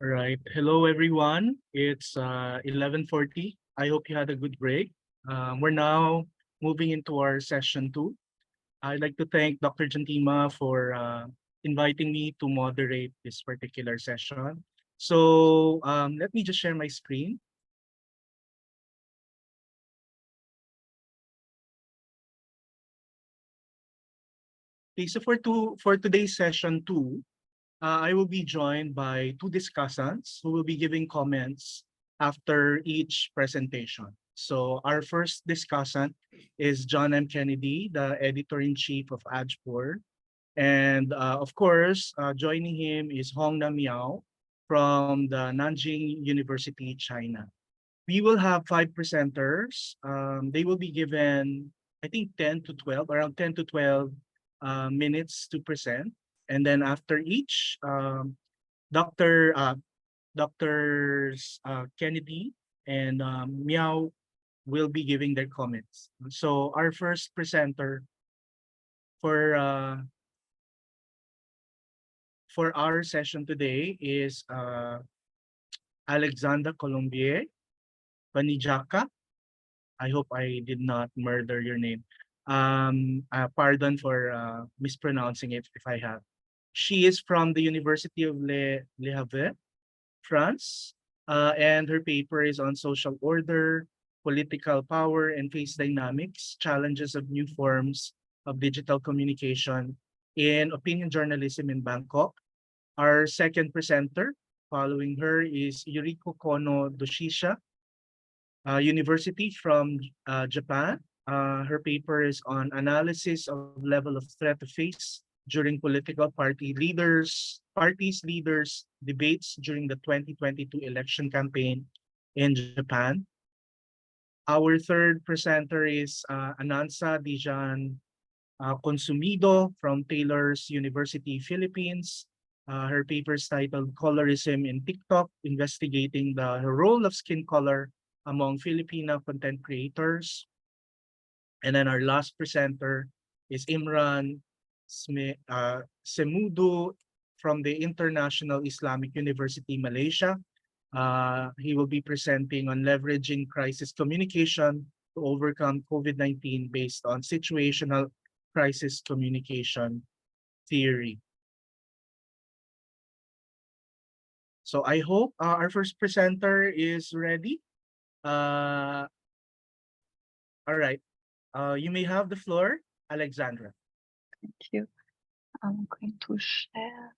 All right. Hello, everyone. It's 11:40. I hope you had a good break. We're now moving into our session two. I'd like to thank Dr. Jantima for inviting me to moderate this particular session. So let me just share my screen. Okay, so for today's session two, I will be joined by two discussants who will be giving comments after each presentation. So our first discussant is John M. Kennedy, the editor-in-chief of AJPOR. And of course, joining him is Hongna Miao from the Nanjing University, China. We will have five presenters. They will be given, I think, 10 to 12, around 10 to 12 minutes to present. And then after each, Dr. Doctors Kennedy and Miao will be giving their comments. So our first presenter for uh, for our session today is Alexandra Colombier-Vanijaka. I hope I did not murder your name. Pardon for mispronouncing it if I have. She is from the University of Le Havre, France, and her paper is on social order, political power, and face dynamics, challenges of new forms of digital communication in opinion journalism in Bangkok. Our second presenter following her is Yuriko Kono Doshisha, University from Japan. Her paper is on analysis of level of threat to face during parties leaders debates during the 2022 election campaign in Japan. Our third presenter is Anansa Dijan Consumido from Taylor's University, Philippines. Her paper is titled Colorism in TikTok, investigating the role of skin color among Filipina content creators. And then our last presenter is Imran Ssemuddu from the International Islamic University, Malaysia. He will be presenting on leveraging crisis communication to overcome COVID-19 based on situational crisis communication theory. So I hope our first presenter is ready. All right. You may have the floor, Alexandra. Thank you. I'm going to share.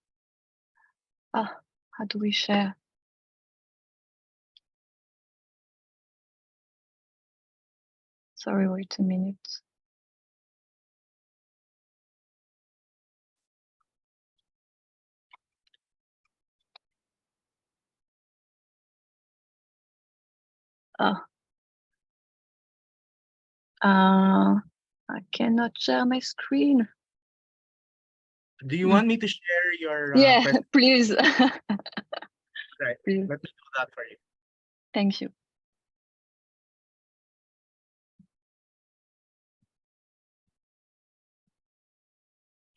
How do we share? Sorry, wait a minute. I cannot share my screen. Do you want me to share your yeah, please. Right. Please. Let me do that for you. Thank you.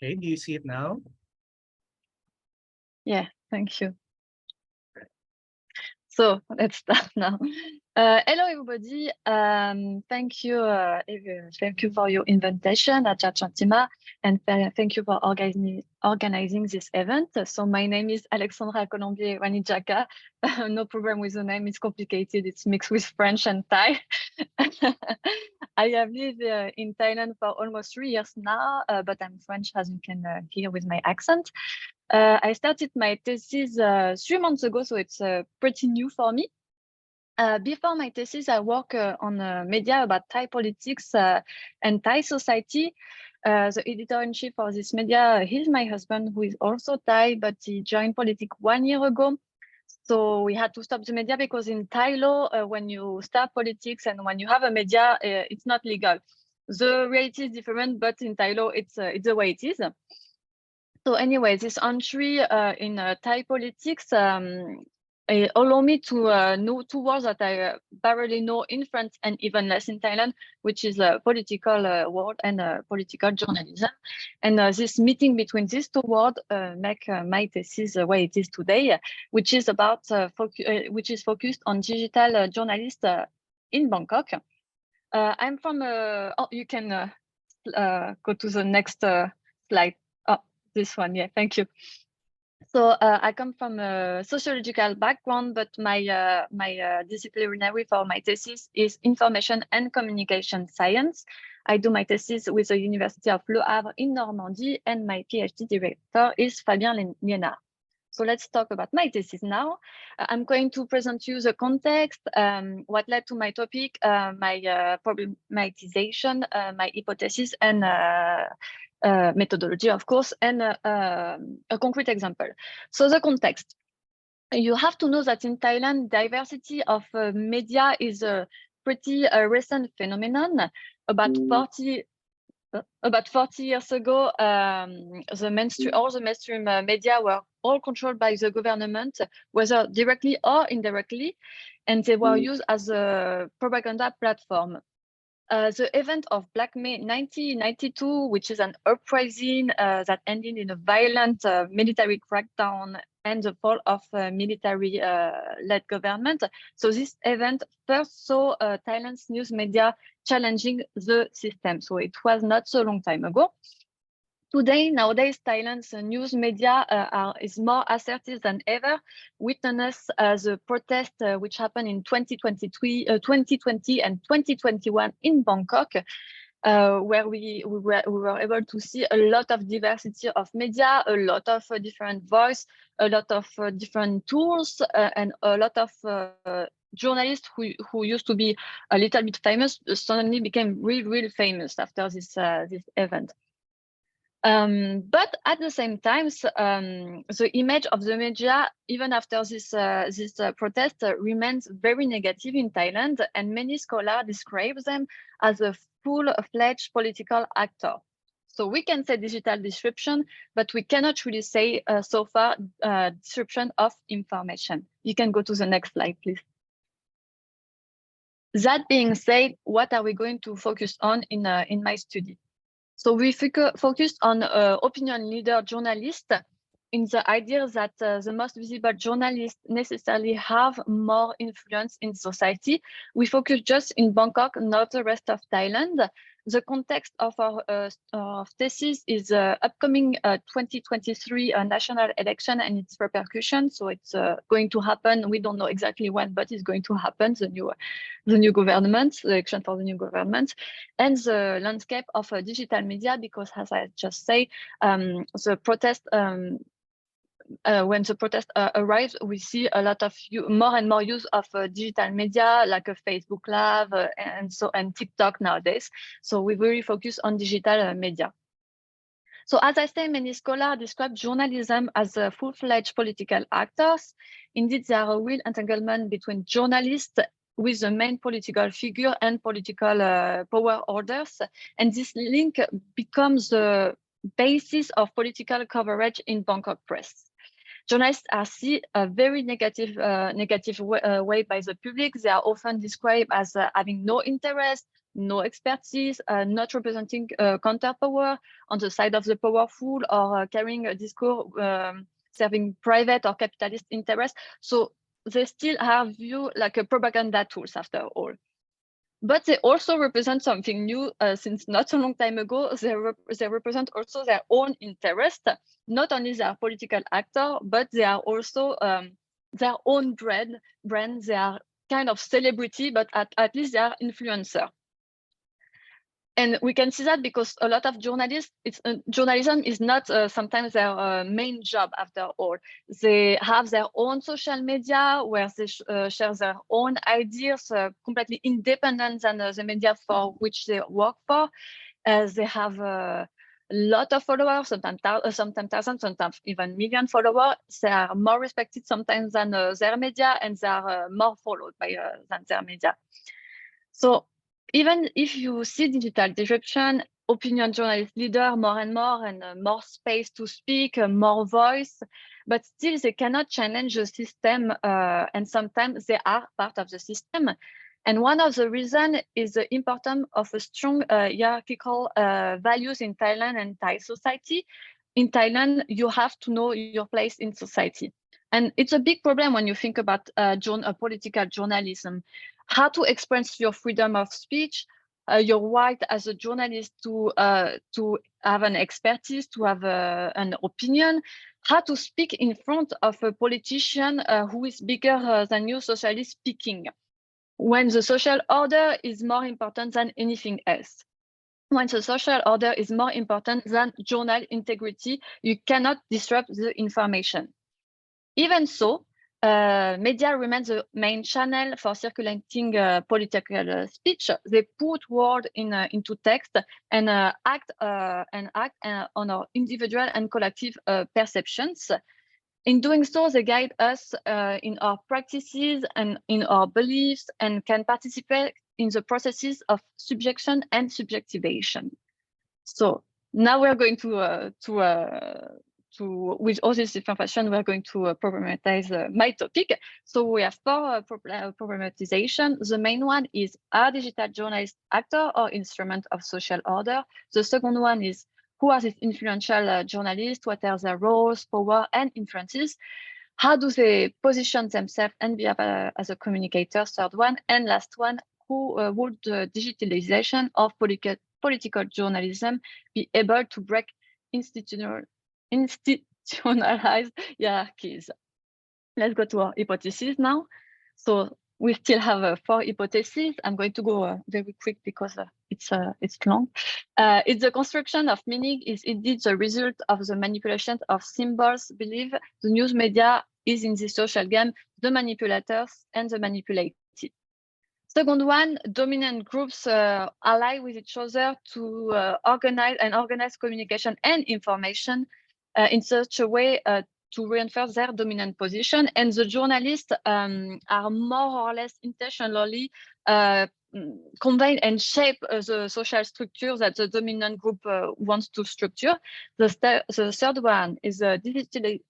Okay, do you see it now? Yeah, thank you. So let's start now. Hello, everybody. Thank you for your invitation at Chantima, and thank you for organizing this event. So my name is Alexandra Colombier-Vanijaka. No problem with the name; it's complicated. It's mixed with French and Thai. I have lived in Thailand for almost 3 years now, but I'm French, as you can hear with my accent. I started my thesis 3 months ago, so it's pretty new for me. Before my thesis, I work on media about Thai politics and Thai society. The editor-in-chief of this media is my husband, who is also Thai, but he joined politics 1 year ago. So we had to stop the media because in Thai law, when you start politics and when you have a media, it's not legal. The reality is different, but in Thai law, it's the way it is. So anyway, this entry in Thai politics allow me to know two words that I barely know in France and even less in Thailand, which is a political world and political journalism. And this meeting between these two words make my thesis the way it is today, which is about which is focused on digital journalists in Bangkok. I'm from. Oh, you can go to the next slide. Oh, this one. Yeah, thank you. So I come from a sociological background, but my disciplinary for my thesis is information and communication science. I do my thesis with the University of Le Havre in Normandy, and my PhD director is Fabien Liénard. So let's talk about my thesis now. I'm going to present you the context, what led to my topic, my problematization, my hypothesis, and methodology, of course, and a concrete example. So the context. You have to know that in Thailand, diversity of media is a pretty recent phenomenon. About 40 years ago, the mainstream media were all controlled by the government, whether directly or indirectly, and they were used as a propaganda platform. The event of Black May 1992, which is an uprising that ended in a violent military crackdown and the fall of military-led government. So this event first saw Thailand's news media challenging the system. So it was not so long time ago. Nowadays, Thailand's news media is more assertive than ever. Witness the protest which happened in 2020 and 2021 in Bangkok, where we were able to see a lot of diversity of media, a lot of different voice, a lot of different tools, and a lot of journalists who used to be a little bit famous suddenly became real famous after this event. But at the same time, the image of the media, even after this protest, remains very negative in Thailand, and many scholars describe them as a full-fledged political actor. So we can say digital disruption, but we cannot really say so far disruption of information. You can go to the next slide, please. That being said, what are we going to focus on in my study? So we focused on opinion leader journalists in the idea that the most visible journalists necessarily have more influence in society. We focus just in Bangkok, not the rest of Thailand. The context of our thesis is upcoming 2023 national election and its repercussions. So it's going to happen. We don't know exactly when, but it's going to happen. The new government, the election for the new government, and the landscape of digital media. Because, as I just say, the protest. When the protest arrives, we see a lot of more and more use of digital media, like a Facebook Live and TikTok nowadays. So we really focus on digital media. So as I say, many scholars describe journalism as a full-fledged political actors. Indeed, there are a real entanglement between journalists with the main political figure and political power orders. And this link becomes the basis of political coverage in Bangkok press. Journalists are seen a very negative way by the public. They are often described as having no interest, no expertise, not representing counterpower on the side of the powerful, or carrying a discourse serving private or capitalist interests. So they still are viewed like a propaganda tools after all. But they also represent something new since not so long time ago. They represent also their own interest. Not only they are political actor, but they are also their own brand. They are kind of celebrity, but at least they are influencer. And we can see that because a lot of journalists, journalism is not sometimes their main job after all. They have their own social media where they share their own ideas, completely independent than the media for which they work for. They have a lot of followers, sometimes thousands, sometimes even million followers. They are more respected sometimes than their media, and they are more followed by than their media. So even if you see digital disruption, opinion journalist leader more and more, and more space to speak, more voice, but still they cannot challenge the system, and sometimes they are part of the system. And one of the reasons is the importance of a strong hierarchical values in Thailand and Thai society. In Thailand, you have to know your place in society. And it's a big problem when you think about political journalism, how to express your freedom of speech, your right as a journalist to have an expertise, to have an opinion, how to speak in front of a politician who is bigger than you, socially speaking, when the social order is more important than anything else. When the social order is more important than journal integrity, you cannot disrupt the information. Even so, media remains the main channel for circulating political speech. They put word into text and act on our individual and collective perceptions. In doing so, they guide us in our practices and in our beliefs, and can participate in the processes of subjection and subjectivation. So now we're going to with all this information, we're going to problematize my topic. So we have four problematization. The main one is, are digital journalists actor or instrument of social order? The second one is, who are these influential journalists? What are their roles, power, and influences? How do they position themselves and behave as a communicator? Third one. And last one, who would the digitalization of political journalism be able to break institutionalized hierarchies? Let's go to our hypothesis now. So we still have 4 hypotheses. I'm going to go very quick because it's long. It's the construction of meaning is indeed the result of the manipulation of symbols. Believe the news media is in the social game, the manipulators and the manipulated. Second one, dominant groups ally with each other to organize communication and information in such a way to reinforce their dominant position. And the journalists are more or less intentionally convey and shape the social structure that the dominant group wants to structure. The third one is the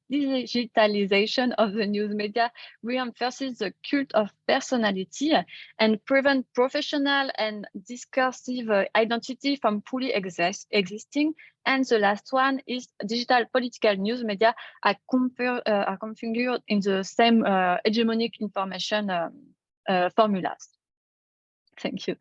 digitalization of the news media reinforces the cult of personality and prevent professional and discursive identity from fully existing. And the last one is digital political news media are configured in the same hegemonic information formulas. Thank you.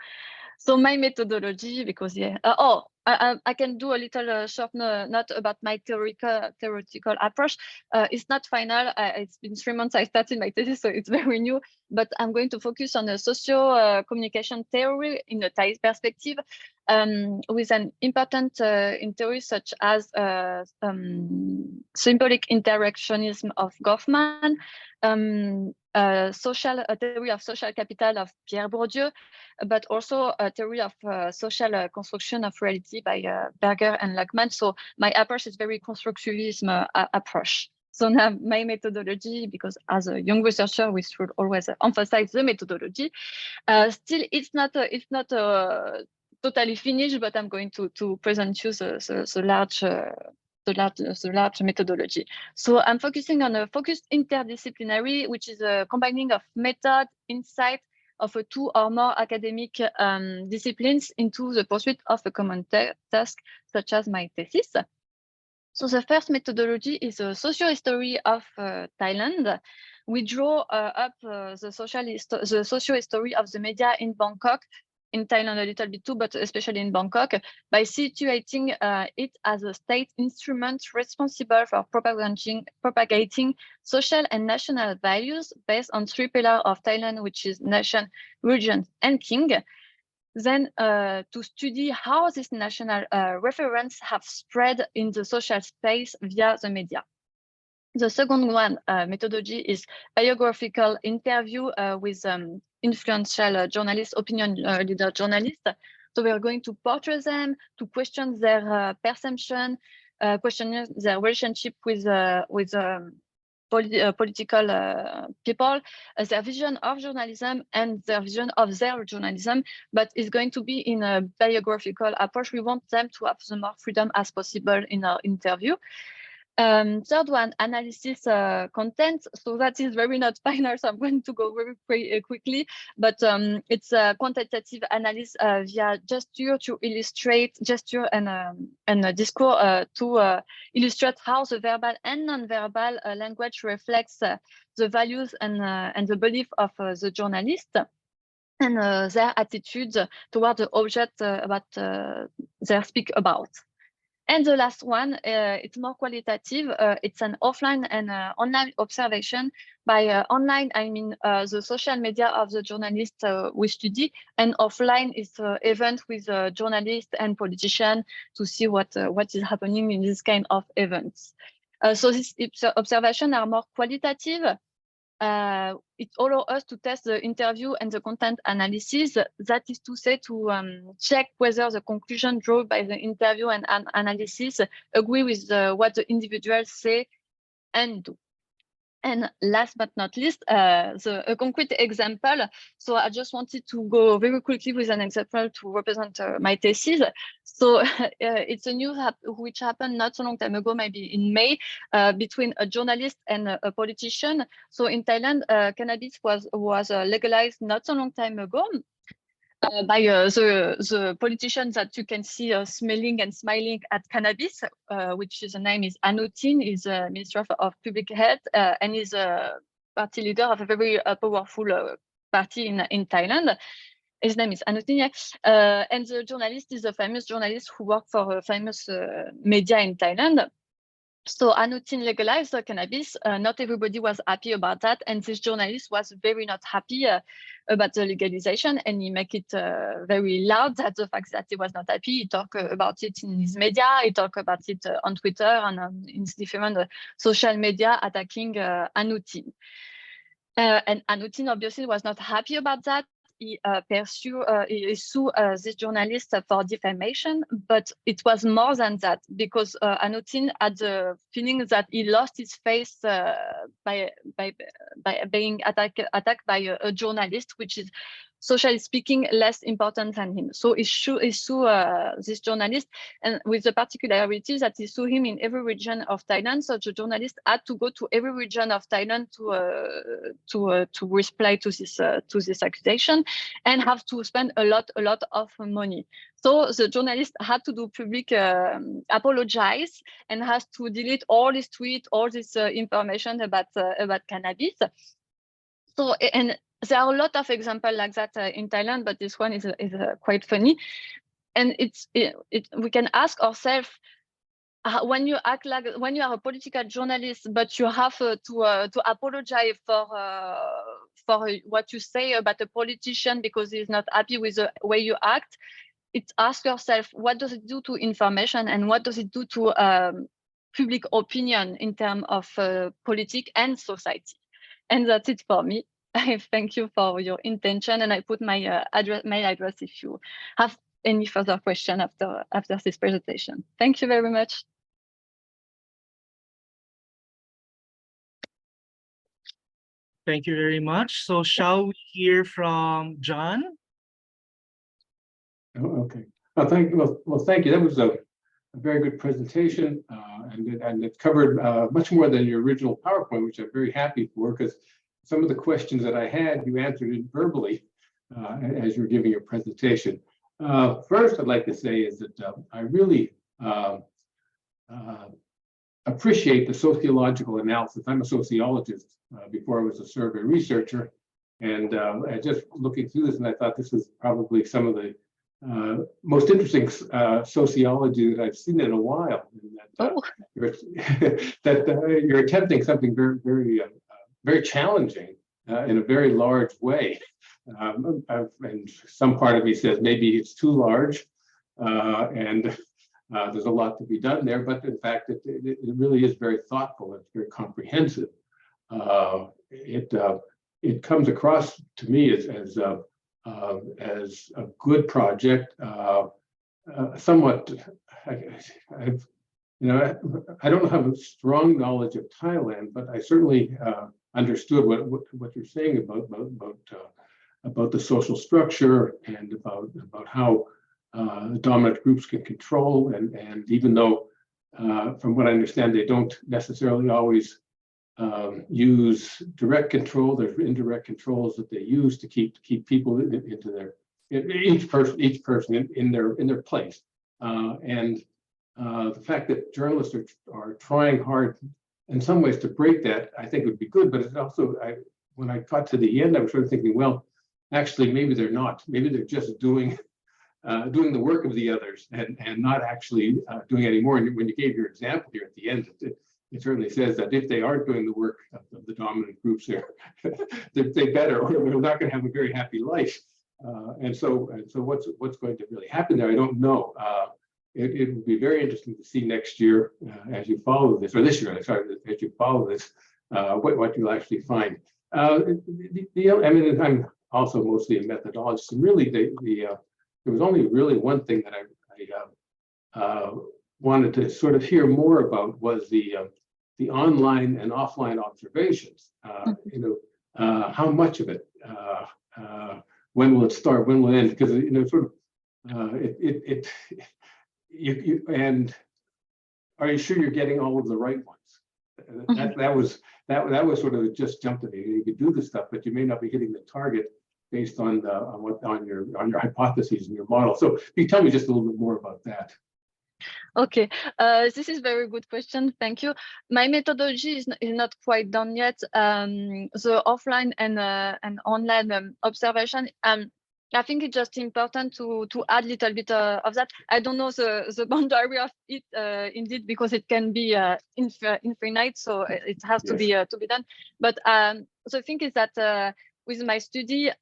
So my methodology, because I can do a little short note about my theoretical approach. It's not final. It's been 3 months I started my thesis, so it's very new. But I'm going to focus on a socio-communication theory in a Thai perspective, with an important in theory such as symbolic interactionism of Goffman, a theory of social capital of Pierre Bourdieu, but also a theory of social construction of reality by Berger and Luckman. So my approach is very constructivism approach. So now my methodology, because as a young researcher, we should always emphasize the methodology. Still, it's not totally finished, but I'm going to present you the large methodology. So I'm focusing on a focused interdisciplinary, which is a combining of method, insight of 2 or more academic disciplines into the pursuit of a common task, such as my thesis. So the first methodology is a socio-history of Thailand. We draw up the socio-history of the media in Bangkok, in Thailand a little bit too, but especially in Bangkok, by situating it as a state instrument responsible for propagating social and national values based on 3 pillars of Thailand, which is nation, religion, and king. Then to study how this national reference have spread in the social space via the media. The second one methodology is biographical interview with influential journalists, opinion leader journalists. So we are going to portray them, to question their perception, question their relationship with political people, their vision of journalism and their vision of their journalism, but it's going to be in a biographical approach. We want them to have the more freedom as possible in our interview. Third one, analysis content. So that is very not final, so I'm going to go very quickly, but it's a quantitative analysis via gesture to illustrate gesture and discourse to illustrate how the verbal and non-verbal language reflects the values and the belief of the journalist and their attitudes toward the object about they speak about. And the last one, it's more qualitative. It's an offline and online observation. By online, I mean the social media of the journalist we study, and offline is event with journalists and politicians to see what is happening in this kind of events. So these observations are more qualitative. It allows us to test the interview and the content analysis. That is to say, to check whether the conclusion drawn by the interview and analysis agree with what the individuals say and do. And last but not least, a concrete example. So I just wanted to go very quickly with an example to represent my thesis. So it's a news which happened not so long time ago, maybe in May, between a journalist and a politician. So in Thailand, cannabis was legalized not so long time ago. By the politician that you can see smelling and smiling at cannabis, which his name is Anutin, is a Minister of Public Health, and is a party leader of a very powerful party in Thailand. His name is Anutin, and the journalist is a famous journalist who worked for a famous media in Thailand. So Anutin legalized the cannabis. Not everybody was happy about that, and this journalist was very not happy about the legalization, and he make it very loud that the fact that he was not happy. He talked about it in his media. He talked about it on Twitter and in different social media, attacking Anutin. And Anutin obviously was not happy about that. He sued this journalist for defamation, but it was more than that, because Anutin had the feeling that he lost his face by being attacked by a journalist, which is, socially speaking, less important than him. So he sued this journalist, and with the particularity that he sued him in every region of Thailand. So the journalist had to go to every region of Thailand to reply to this accusation, and have to spend a lot of money. So the journalist had to do public apologize, and has to delete all his tweets, all this information about cannabis. So, and there are a lot of examples like that in Thailand, but this one is quite funny. And we can ask ourselves, when you act like, when you are a political journalist, but you have to apologize for what you say about a politician because he's not happy with the way you act, it asks yourself, what does it do to information, and what does it do to public opinion in terms of politics and society? And that's it for me. I thank you for your intention, and I put my mail address if you have any further question after this presentation. Thank you very much. Thank you very much. So shall we hear from John? Oh, okay. Thank you. Well, thank you. That was a very good presentation, and it covered much more than your original PowerPoint, which I'm very happy for, because some of the questions that I had, you answered it verbally as you were giving your presentation. First, I'd like to say is that I really appreciate the sociological analysis. I'm a sociologist before I was a survey researcher, and I just looking through this, and I thought this was probably some of the most interesting sociology that I've seen in a while. And that, you're attempting something very challenging in a very large way. And some part of me says maybe it's too large, and there's a lot to be done there. But in fact, it really is very thoughtful. It's very comprehensive. It comes across to me as a good project. Somewhat, I don't have a strong knowledge of Thailand, but I certainly understood what you're saying about the social structure and about how dominant groups can control, and even though from what I understand, they don't necessarily always use direct control. There's indirect controls that they use to keep people into their each person in their place. The fact that journalists are trying hard in some ways to break that, I think would be good. But it's also, when I got to the end, I was sort of thinking, well, actually, maybe they're not. Maybe they're just doing the work of the others and not actually doing any more. And when you gave your example here at the end, it certainly says that if they aren't doing the work of the dominant groups, they better, or they're not going to have a very happy life. And so what's going to really happen there, I don't know. It will be very interesting to see next year as you follow this, or this year, sorry, as you follow this, what you'll actually find. I mean, I'm also mostly a methodologist, and really there was only really one thing that I wanted to sort of hear more about was the online and offline observations. How much of it? When will it start? When will it end? Because sort of and are you sure you're getting all of the right ones? That was sort of just jumped at me. You could do this stuff, but you may not be hitting the target based on your hypotheses and your model. So can you tell me just a little bit more about that? Okay, this is a very good question. Thank you. My methodology is not quite done yet. The offline and online observation. I think it's just important to add a little bit of that. I don't know the boundary of it indeed, because it can be infinite, so it has to be done. But the thing is that with my study,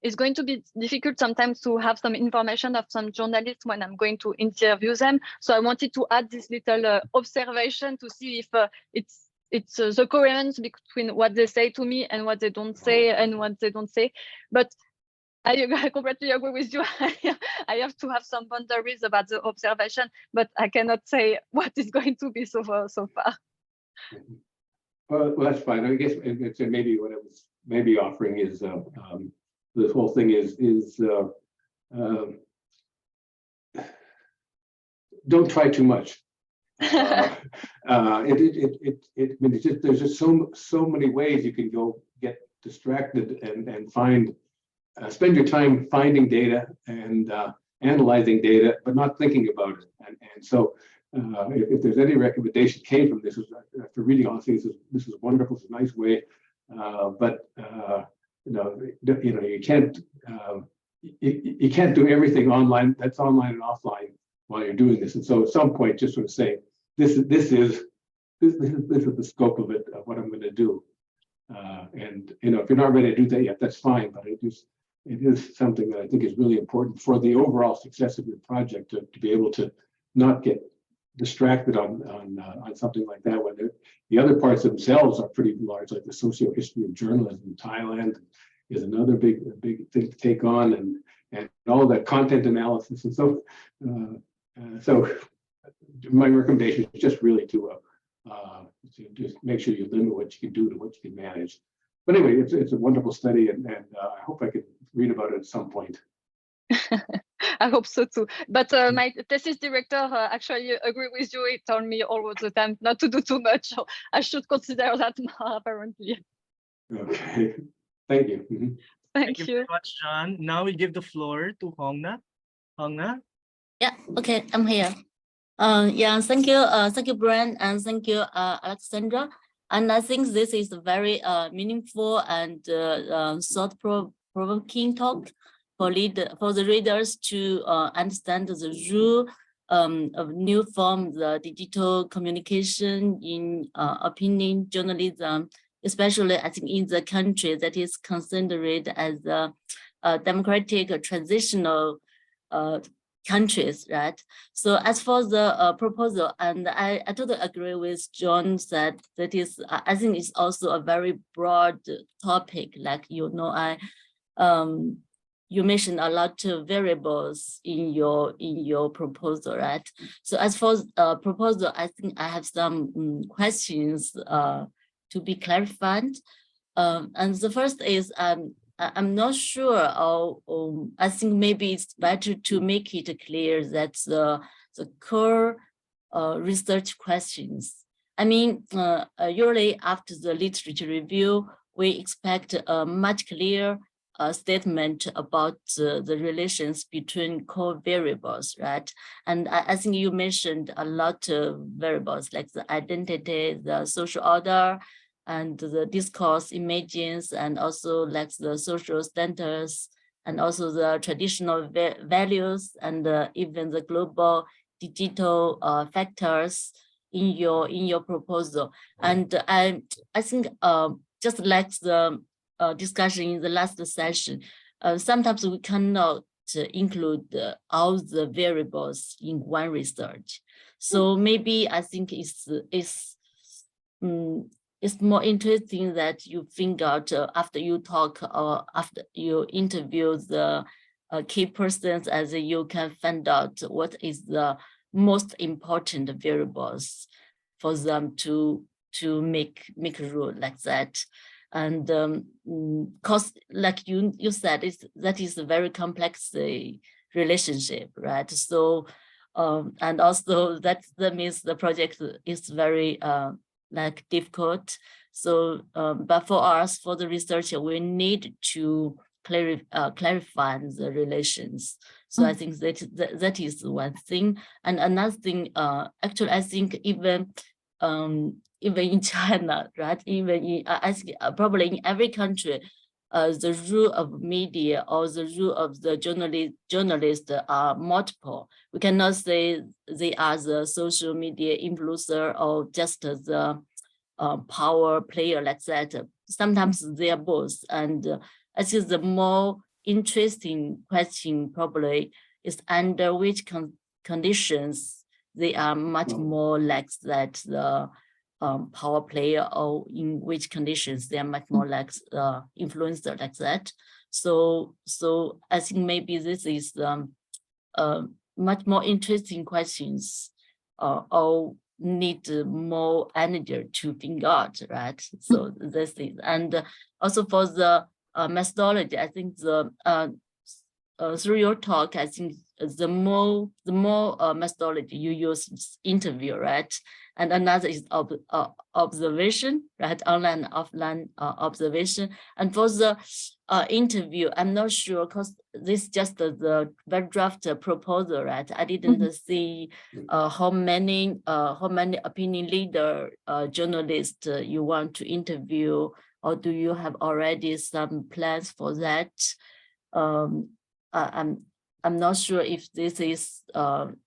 it's going to be difficult sometimes to have some information of some journalists when I'm going to interview them. So I wanted to add this little observation to see if it's the coherence between what they say to me and what they don't say and what they don't say. But I completely agree with you. I have to have some boundaries about the observation, but I cannot say what is going to be so far. Well, that's fine. I guess it's maybe what I was offering is this whole thing is don't try too much. It's just, there's just so many ways you can go get distracted and find. Spend your time finding data and analyzing data, but not thinking about it. And so, if there's any recommendation came from this, after reading all these things, this is wonderful. It's a nice way, but you can't you can't do everything online. That's online and offline while you're doing this. And so, at some point, just sort of say this is the scope of it, of what I'm going to do. And if you're not ready to do that yet, that's fine. But it is something that I think is really important for the overall success of your project, to be able to not get distracted on something like that, when the other parts themselves are pretty large, like the socio-history of journalism in Thailand is another big thing to take on, and all that content analysis. And so my recommendation is just really to just make sure you limit what you can do to what you can manage. But anyway, it's a wonderful study, and I hope I could read about it at some point. I hope so too. But my thesis director actually agree with you. He told me all the time not to do too much. So I should consider that more, apparently. Okay. Thank you. Mm-hmm. Thank you you. very much, John. Now we give the floor to Hongna. Hongna? Yeah, okay, I'm here. Thank you, Brian, and thank you, Alexandra. And I think this is a very meaningful and thought-provoking talk for the readers to understand the role of new form, the digital communication in opinion journalism, especially I think in the country that is considered as a democratic transitional countries, right? So as for the proposal, and I totally agree with John that is, I think it's also a very broad topic. Like, I you mentioned a lot of variables in your proposal, right? So as for proposal, I think I have some questions to be clarified. And the first is I'm not sure, or I think maybe it's better to make it clear that the core research questions. I mean, usually after the literature review, we expect a much clearer statement about the relations between core variables, right? And I think you mentioned a lot of variables like the identity, the social order, and the discourse images, and also like the social status, and also the traditional values, and even the global digital factors in your proposal. And I think just like the discussion in the last session, sometimes we cannot include all the variables in one research. So maybe I think it's more interesting that you think out after you talk or after you interview the key persons, as you can find out what is the most important variables for them to make a rule like that. And cause, like you said, that is a very complex relationship, right? So and also that means the project is very like difficult. So but for us, for the researcher, we need to clarify the relations. So I think that is one thing. And another thing, actually, I think even in China, right? Even in, I think probably in every country, the rule of media or the rule of the journalists are multiple. We cannot say they are the social media influencer or just the power player like that. Sometimes they are both. And I think the more interesting question probably is under which conditions they are much more like that, the power player, or in which conditions they are much more like influencer like that. So I think maybe this is much more interesting questions, or need more energy to figure out, right? So this is, and also for the methodology, I think the through your talk, I think the more methodology you use interview, right? And another is observation, right? Online, offline observation. And for the interview, I'm not sure, because this is just the very draft proposal, right? I didn't see how many opinion leader journalists you want to interview, or do you have already some plans for that? I'm not sure if this is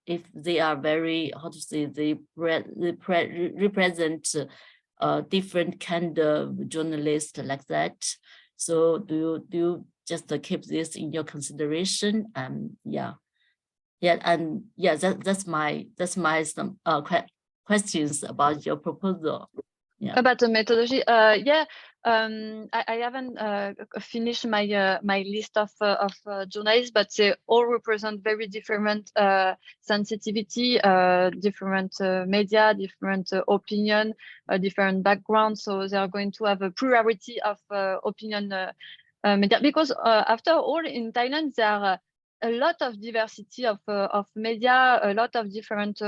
if they are very, how to say, they represent different kind of journalists like that. So do you just keep this in your consideration? Yeah, and yeah, that's my some questions about your proposal. Yeah. About the methodology, I haven't finished my list of journalists, but they all represent very different sensitivity, different media, different opinion, different background. So they are going to have a plurality of opinion media, because after all, in Thailand there are a lot of diversity of media, a lot of different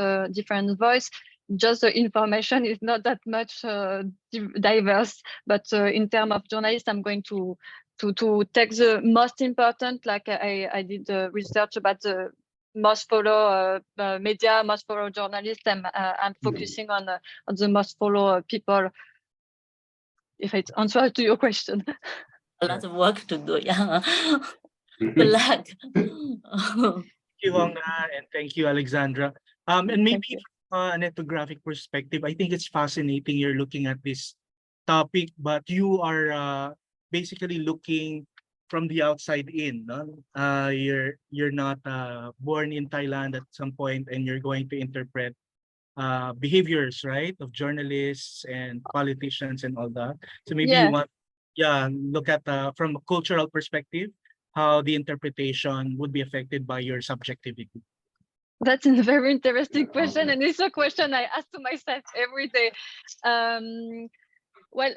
voice. Just the information is not that much diverse, but in terms of journalists, I'm going to take the most important, like I did research about the most follow media, most follow journalists, and I'm focusing on the most follow people. If it answers to your question. A lot of work to do, yeah. Good luck. Thank you, Hongna, and thank you, Alexandra. And maybe an ethnographic perspective, I think it's fascinating you're looking at this topic, but you are basically looking from the outside in. No? You're not born in Thailand at some point, and you're going to interpret behaviors, right, of journalists and politicians and all that. So maybe you want, look at from a cultural perspective, how the interpretation would be affected by your subjectivity? That's a very interesting question, and it's a question I ask to myself every day. Well,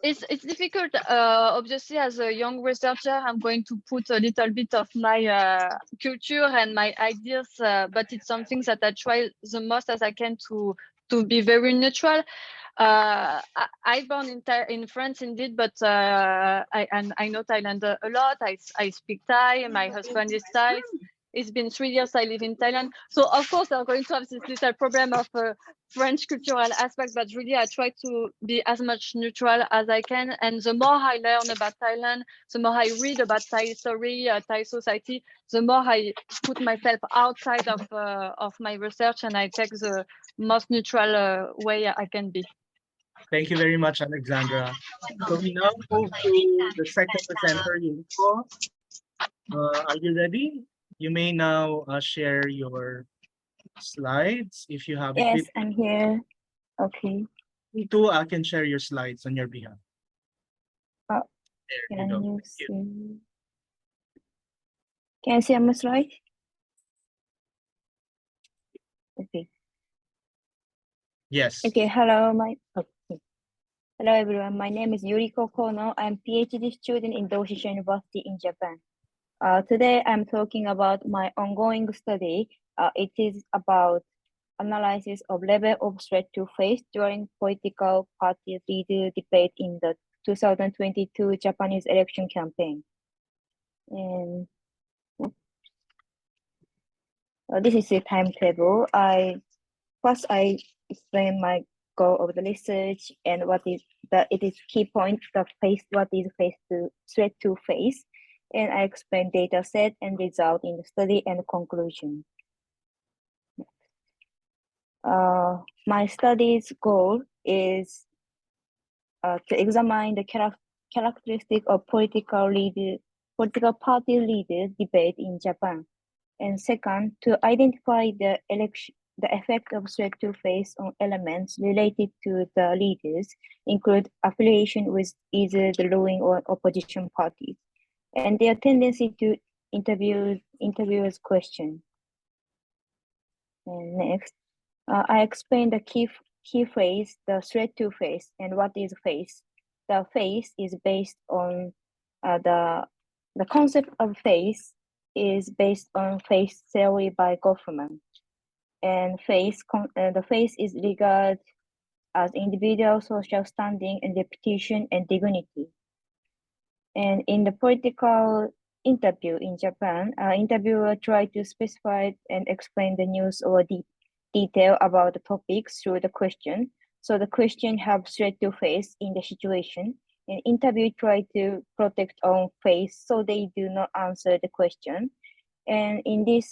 it's difficult. Obviously, as a young researcher, I'm going to put a little bit of my culture and my ideas, but it's something that I try the most as I can to be very neutral. I born in France indeed, but I know Thailand a lot. I speak Thai. My husband is Thai. It's been 3 years I live in Thailand. So of course I'm going to have this little problem of French cultural aspect, but really I try to be as much neutral as I can. And the more I learn about Thailand, the more I read about Thai history, Thai society, the more I put myself outside of my research, and I take the most neutral way I can be. Thank you very much, Alexandra. So we now move to the second presenter, Yuriko. Are you ready? You may now share your slides if you have it. Yes, with I'm here. Okay. me too. I can share your slides on your behalf. Oh, There you Can go. you see? Can you see on my slide? Okay. Yes. Okay. Hello, Hello everyone. My name is Yuriko Kono. I'm PhD student in Doshisha University in Japan. Today I'm talking about my ongoing study. It is about analysis of level of threat to face during political party leader debate in the 2022 Japanese election campaign. And this is the timetable. First I explain my goal of the research and what is it is key point what is threat to face, and I explain data set and result in the study and conclusion. My study's goal is to examine the characteristic of political party leaders debate in Japan, and second, to identify the effect of threat to face on elements related to the leaders, include affiliation with either the ruling or opposition parties, and their tendency to interviewers question. And next, I explain the key phrase, the threat to face, and what is face. The face is based on the concept of face is based on face theory by Goffman, and the face is regarded as individual social standing and reputation and dignity. And in the political interview in Japan, interviewer tried to specify and explain the news or detail about the topics through the question. So the question have threat to face in the situation, and interview try to protect own face so they do not answer the question. And in the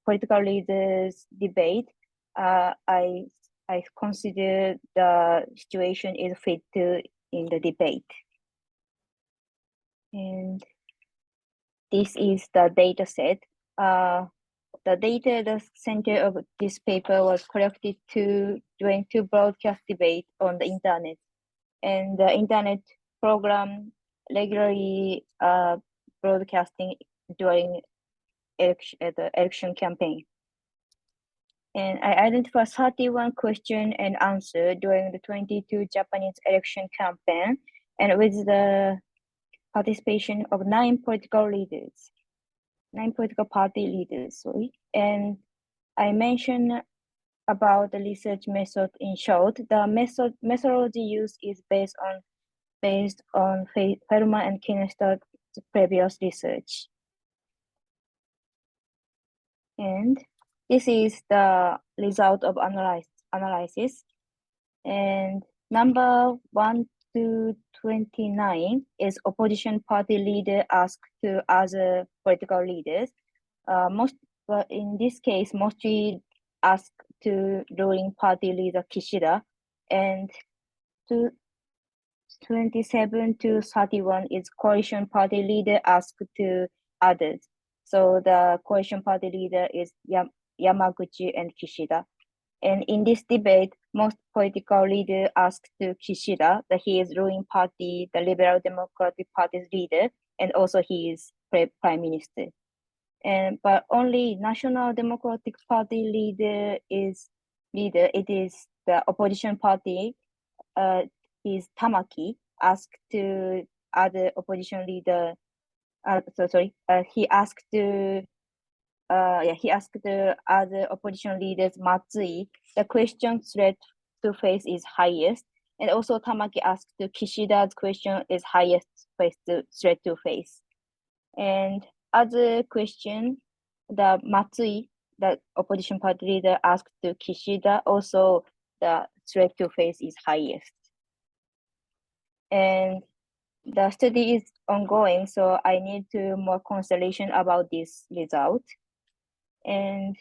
political leaders debate, I consider the situation is fit to in the debate. And this is the data set. The data, the center of this paper was collected during two broadcast debate on the internet, and the internet program regularly broadcasting during the election campaign. And I identified 31 question and answer during the 22 Japanese election campaign, and with the participation of 9 political party leaders, sorry. And I mentioned about the research method in short. The methodology used is based on Feldman and Kinestad's previous research. And this is the result of analysis. And number 1 to 29 is opposition party leader asked to other political leaders. But in this case, mostly asked to ruling party leader Kishida, and 27 to 31 is coalition party leader asked to others. So the coalition party leader is Yamaguchi and Kishida. And in this debate, most political leaders asked to Kishida that he is ruling party, the Liberal Democratic Party's leader, and also he is prime minister. But only National Democratic Party leader. It is the opposition party. Is Tamaki asked to other opposition leader. He asked to. He asked the other opposition leaders Matsui. The question threat to face is highest, and also Tamaki asked to Kishida's question is highest threat to face. And other question, the Matsui, the opposition party leader, asked to Kishida, also the threat to face is highest. And the study is ongoing, so I need to more consideration about this result. And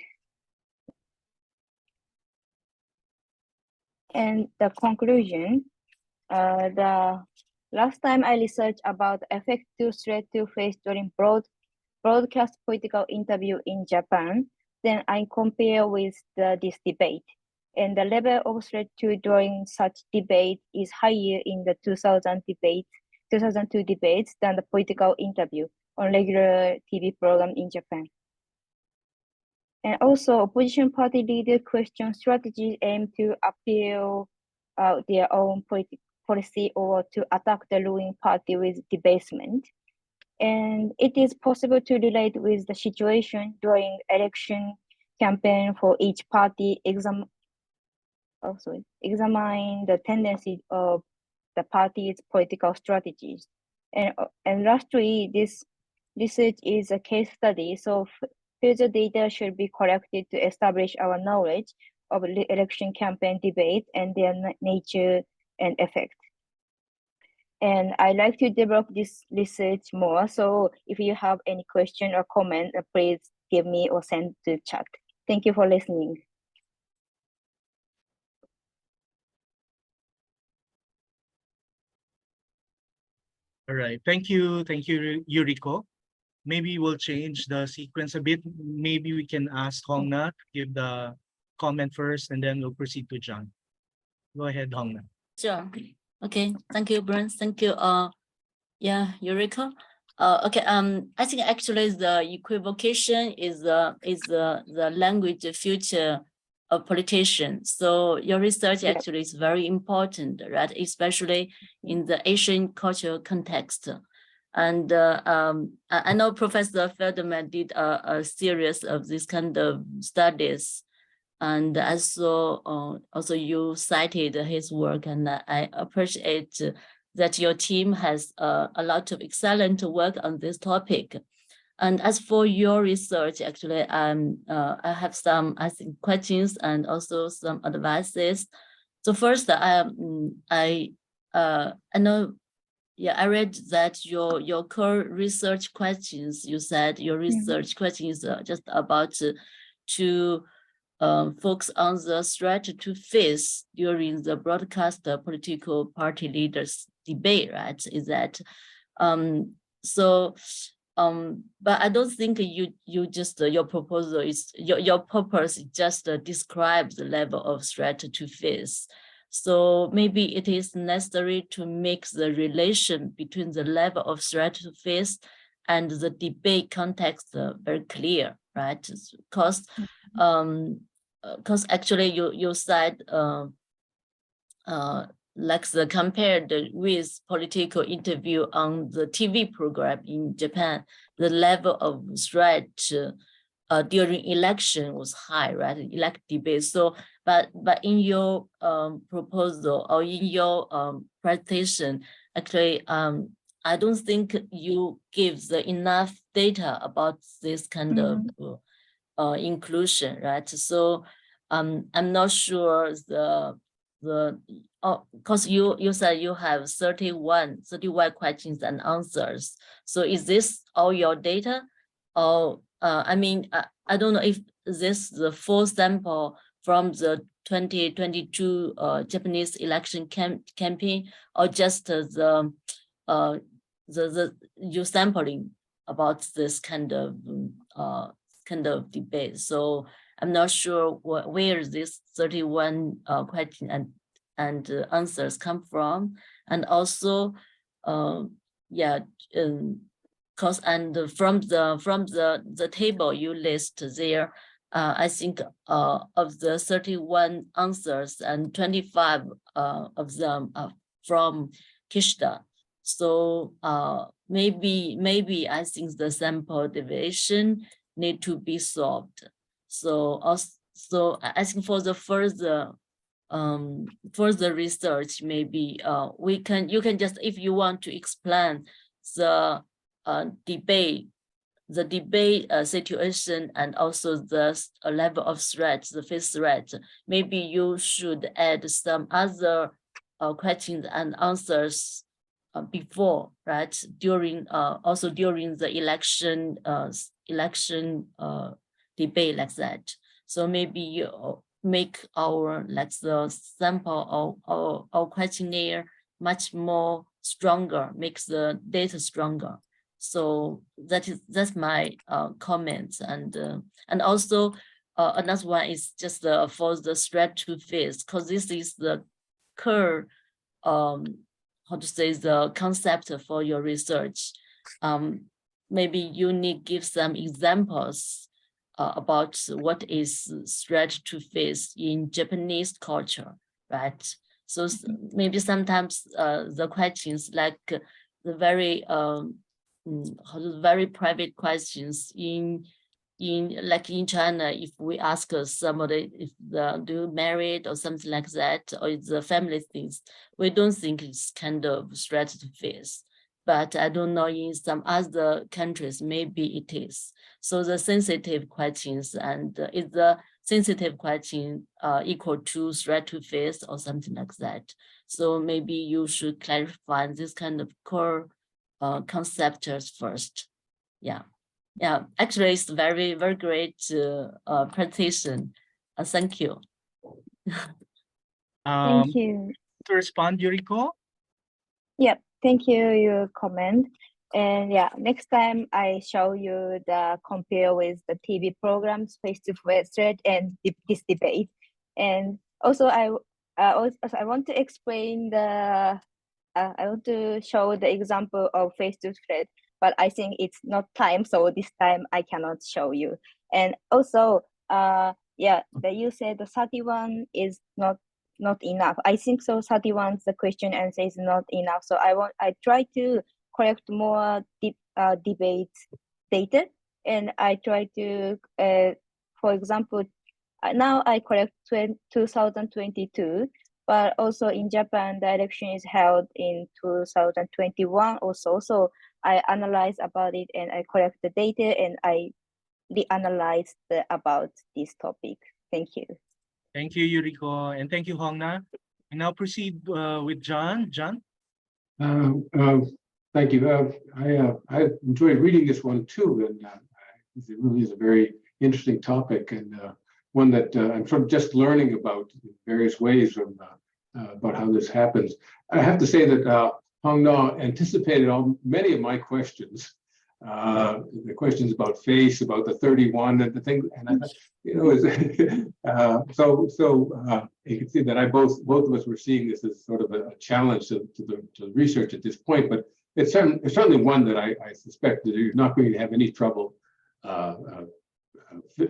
the conclusion, the last time I researched about effective threat to face during broadcast political interview in Japan, then I compare with this debate. And the level of threat to during such debate is higher in the 2002 debates than the political interview on regular TV program in Japan. And also, opposition party leader question strategies aim to appeal their own policy or to attack the ruling party with debasement. And it is possible to relate with the situation during election campaign for each party, examine the tendencies of the party's political strategies. And lastly, this research is a case study, so further data should be collected to establish our knowledge of election campaign debate and their nature and effect. And I like to develop this research more. So if you have any question or comment, please give me or send to chat. Thank you for listening. All right. Thank you, Yuriko. Maybe we'll change the sequence a bit. Maybe we can ask Hongna to give the comment first, and then we'll proceed to John. Go ahead, Hongna. Sure. Okay. Thank you, Bruce. Thank you. Yeah, Yuriko. Okay. I think actually the equivocation is the language future of politicians. So your research actually is very important, right? Especially in the Asian cultural context. And I know Professor Feldman did a series of this kind of studies, and also you cited his work, and I appreciate that your team has a lot of excellent work on this topic. And as for your research, actually, I have some, I think, questions and also some advices. So first, I know, yeah, I read that your core research questions, you said your research questions are just about to focus on the threat to face during the broadcast political party leaders debate, right? Is that but I don't think you just your proposal is your purpose just describe the level of threat to face. So maybe it is necessary to make the relation between the level of threat to face and the debate context very clear, right? Because actually you said like the compared with political interview on the TV program in Japan, the level of threat during election was high, right? Elect debate. So, but in your proposal or in your presentation, actually, I don't think you give the enough data about this kind of inclusion, right? So, I'm not sure because you said you have 31 questions and answers. So is this all your data? Or I mean, I don't know if this is the full sample from the 2022 Japanese election campaign, or just the you sampling about this kind of debate. So I'm not sure where this 31 question and answers come from, and also Cause and from the table you list there, I think of the 31 answers and 25 of them are from Kishta. So maybe I think the sample deviation need to be solved. So also I think for the further research, maybe you can just, if you want to explain the debate situation and also the level of threat, the face threat, maybe you should add some other questions and answers before, right? During also during the election debate like that. So maybe you make our the sample or questionnaire much more stronger, makes the data stronger. So that's my comments, and also another one is just for the threat to face, because this is the core how to say the concept for your research. Maybe you need give some examples about what is threat to face in Japanese culture, right? So maybe sometimes the questions like the very private questions in China, if we ask somebody if do married or something like that, or it's the family things, we don't think it's kind of threat to face. But I don't know, in some other countries, maybe it is. So the sensitive questions, and is the sensitive question equal to threat to face or something like that? So maybe you should clarify this kind of core concepts first. Yeah. Actually, it's very, very great presentation. Thank you. Thank you. To respond, Yuriko? Yep, thank you, your comment. And yeah, next time I show you the compare with the TV programs, face-to-face threat, and this debate. And also I want to explain I want to show the example of face-to-face threat, but I think it's not time, so this time I cannot show you. And also, yeah, that you said the 31 is not enough. I think so 31 the question answer is not enough. So I try to collect more debate data, and I try to for example, now I collect 2022, but also in Japan the election is held in 2021 also. So I analyze about it, and I collect the data, and I reanalyze about this topic. Thank you. Thank you, Yuriko, and thank you, Hongna. And now proceed with John. John? Thank you. I enjoyed reading this one too, and it really is a very interesting topic, and one that I'm sort of just learning about in various ways about how this happens. I have to say that Hong Na anticipated many of my questions. The questions about face, about the 31, and the thing, and I thought, you know, so you can see that both of us were seeing this as sort of a challenge to the research at this point, but it's certainly one that I suspect that you're not going to have any trouble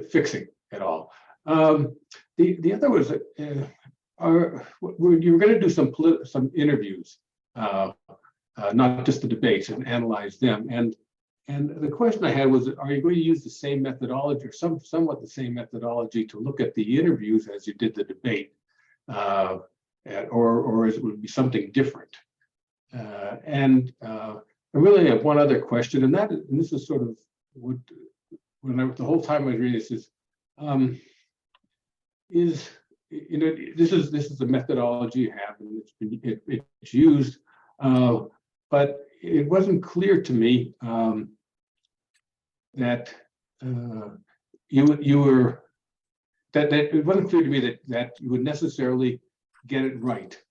fixing at all. The other was you were going to do some interviews, not just the debates, and analyze them. And the question I had was, are you going to use the same methodology, or somewhat the same methodology, to look at the interviews as you did the debate, or it would be something different? And I really have one other question, and this is sort of what the whole time I was reading this is you know, this is the methodology you have, and it's used, but it wasn't clear to me that it wasn't clear to me that you would necessarily get it right,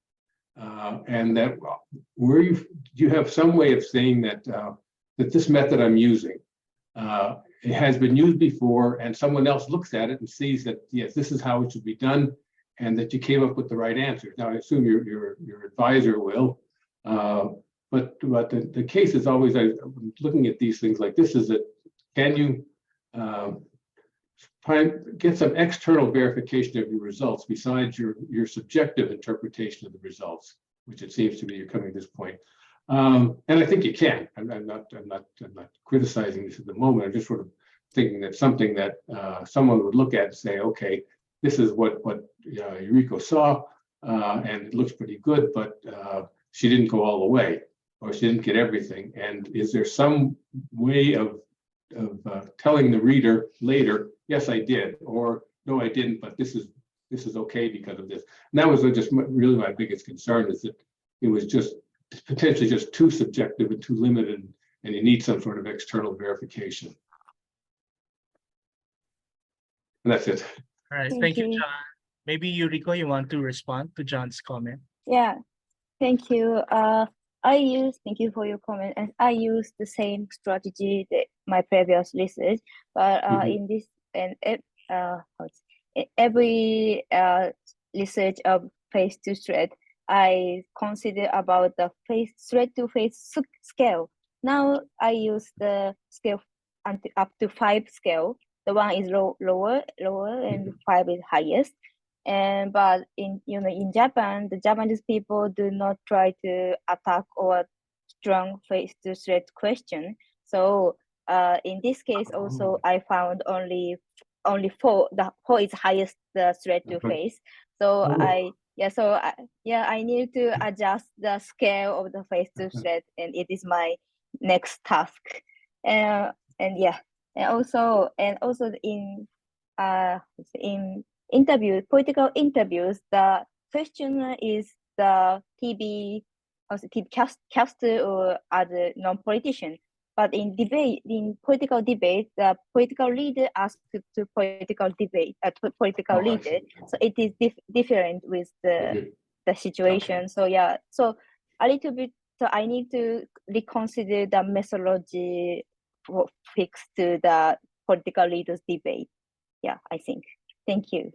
and that you have some way of saying that this method I'm using it has been used before, and someone else looks at it and sees that, yes, this is how it should be done, and that you came up with the right answer. Now, I assume your advisor will, But the case is always, I'm looking at these things like this, is that can you get some external verification of your results besides your subjective interpretation of the results, which it seems to me you're coming to this point. And I think you can. I'm not criticizing this at the moment. I'm just sort of thinking that something that someone would look at and say, okay, this is what Yuriko saw, and it looks pretty good, but she didn't go all the way, or she didn't get everything. And is there some way of telling the reader later, yes, I did, or no, I didn't, but this is okay because of this. And that was just really my biggest concern, is that it was just potentially just too subjective and too limited, and you need some sort of external verification. And that's it. All right, Thank thank you, you. John. Maybe Yuriko, you want to respond to John's comment? Yeah, thank you. Thank you for your comment. And I use the same strategy that my previous research, but in this and every research of face to thread, I consider about the thread to face scale. Now I use the scale up to 5 scale. The 1 is lower, and 5 is highest. And but in Japan, the Japanese people do not try to attack or strong face to thread question. So in this case also I found only 4. The 4 is highest the thread to face. So I need to adjust the scale of the face to thread, and it is my next task. And also in political interviews, the questioner is the TV caster or other non-politician. But in political debate, the political leader asks to political leader. So it is different with the situation. So yeah, so a little bit. So I need to reconsider the methodology fixed to the political leaders debate. Yeah, I think. Thank you.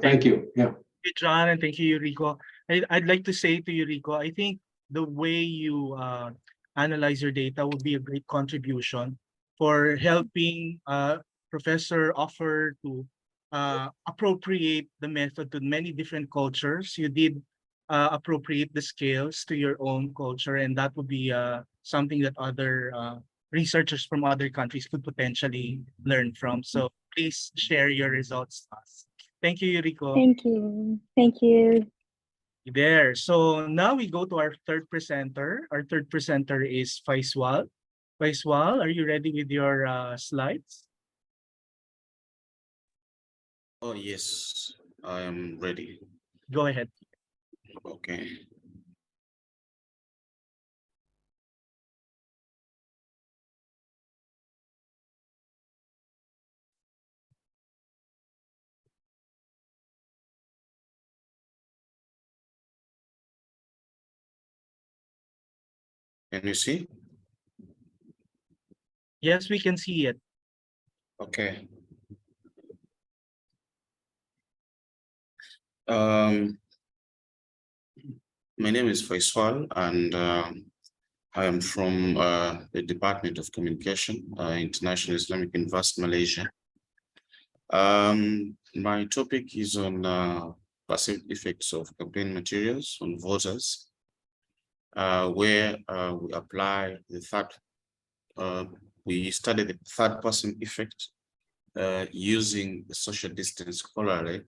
Thank you. Yeah. Thank you, John, and thank you, Yuriko. I'd like to say to Yuriko, I think the way you analyze your data would be a great contribution for helping Professor offer to appropriate the method to many different cultures. You did appropriate the scales to your own culture, and that would be something that other researchers from other countries could potentially learn from. So please share your results to us. Thank you, Yuriko. Thank you. Thank you. There. So now we go to our third presenter. Our third presenter is Faiswal. Faiswal, are you ready with your slides? Oh, yes, I am ready. Go ahead. Okay. Can you see? Yes, we can see it. Okay. My name is Faiswal, and I am from the Department of Communication, International Islamic University, Malaysia. My topic is on passive effects of campaign materials on voters, where we apply the we study the third-person effect using the social distance corollary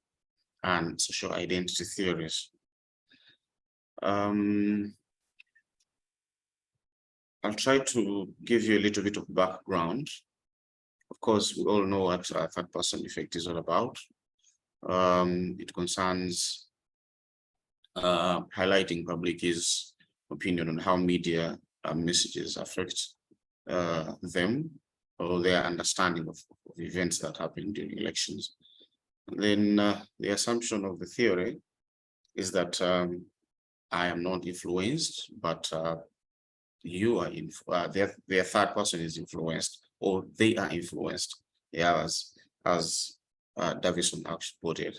and social identity theories. I'll try to give you a little bit of background. Of course, we all know what a third-person effect is all about. It concerns highlighting public's opinion on how media messages affect them or their understanding of events that happen during elections. And then the assumption of the theory is that I am not influenced, but you are their third person is influenced, or they are influenced, as Davison actually put it.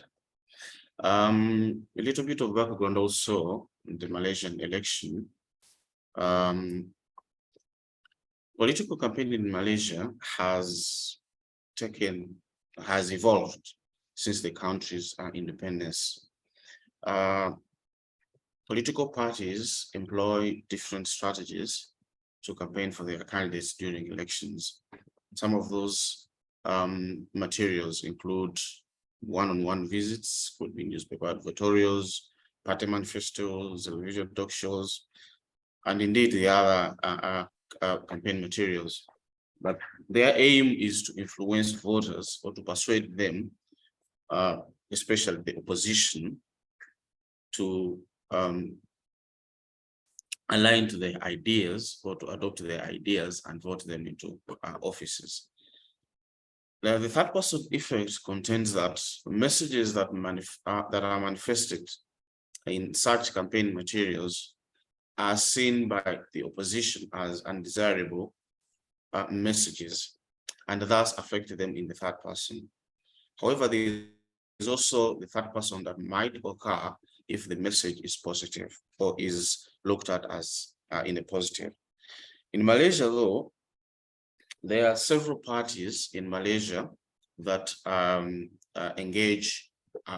A little bit of background also in the Malaysian election. Political campaigning in Malaysia has evolved since the country's independence. Political parties employ different strategies to campaign for their candidates during elections. Some of those materials include one-on-one visits, could be newspaper advertorials, party manifestos, television talk shows, and indeed the other campaign materials. But their aim is to influence voters or to persuade them, especially the opposition, to align to their ideas or to adopt their ideas and vote them into offices. Now, the third person effect contends that messages that are manifested in such campaign materials are seen by the opposition as undesirable messages, and thus affect them in the third person. However, there is also the third person that might occur if the message is positive or is looked at as in a positive. In Malaysia, though, there are several parties in Malaysia that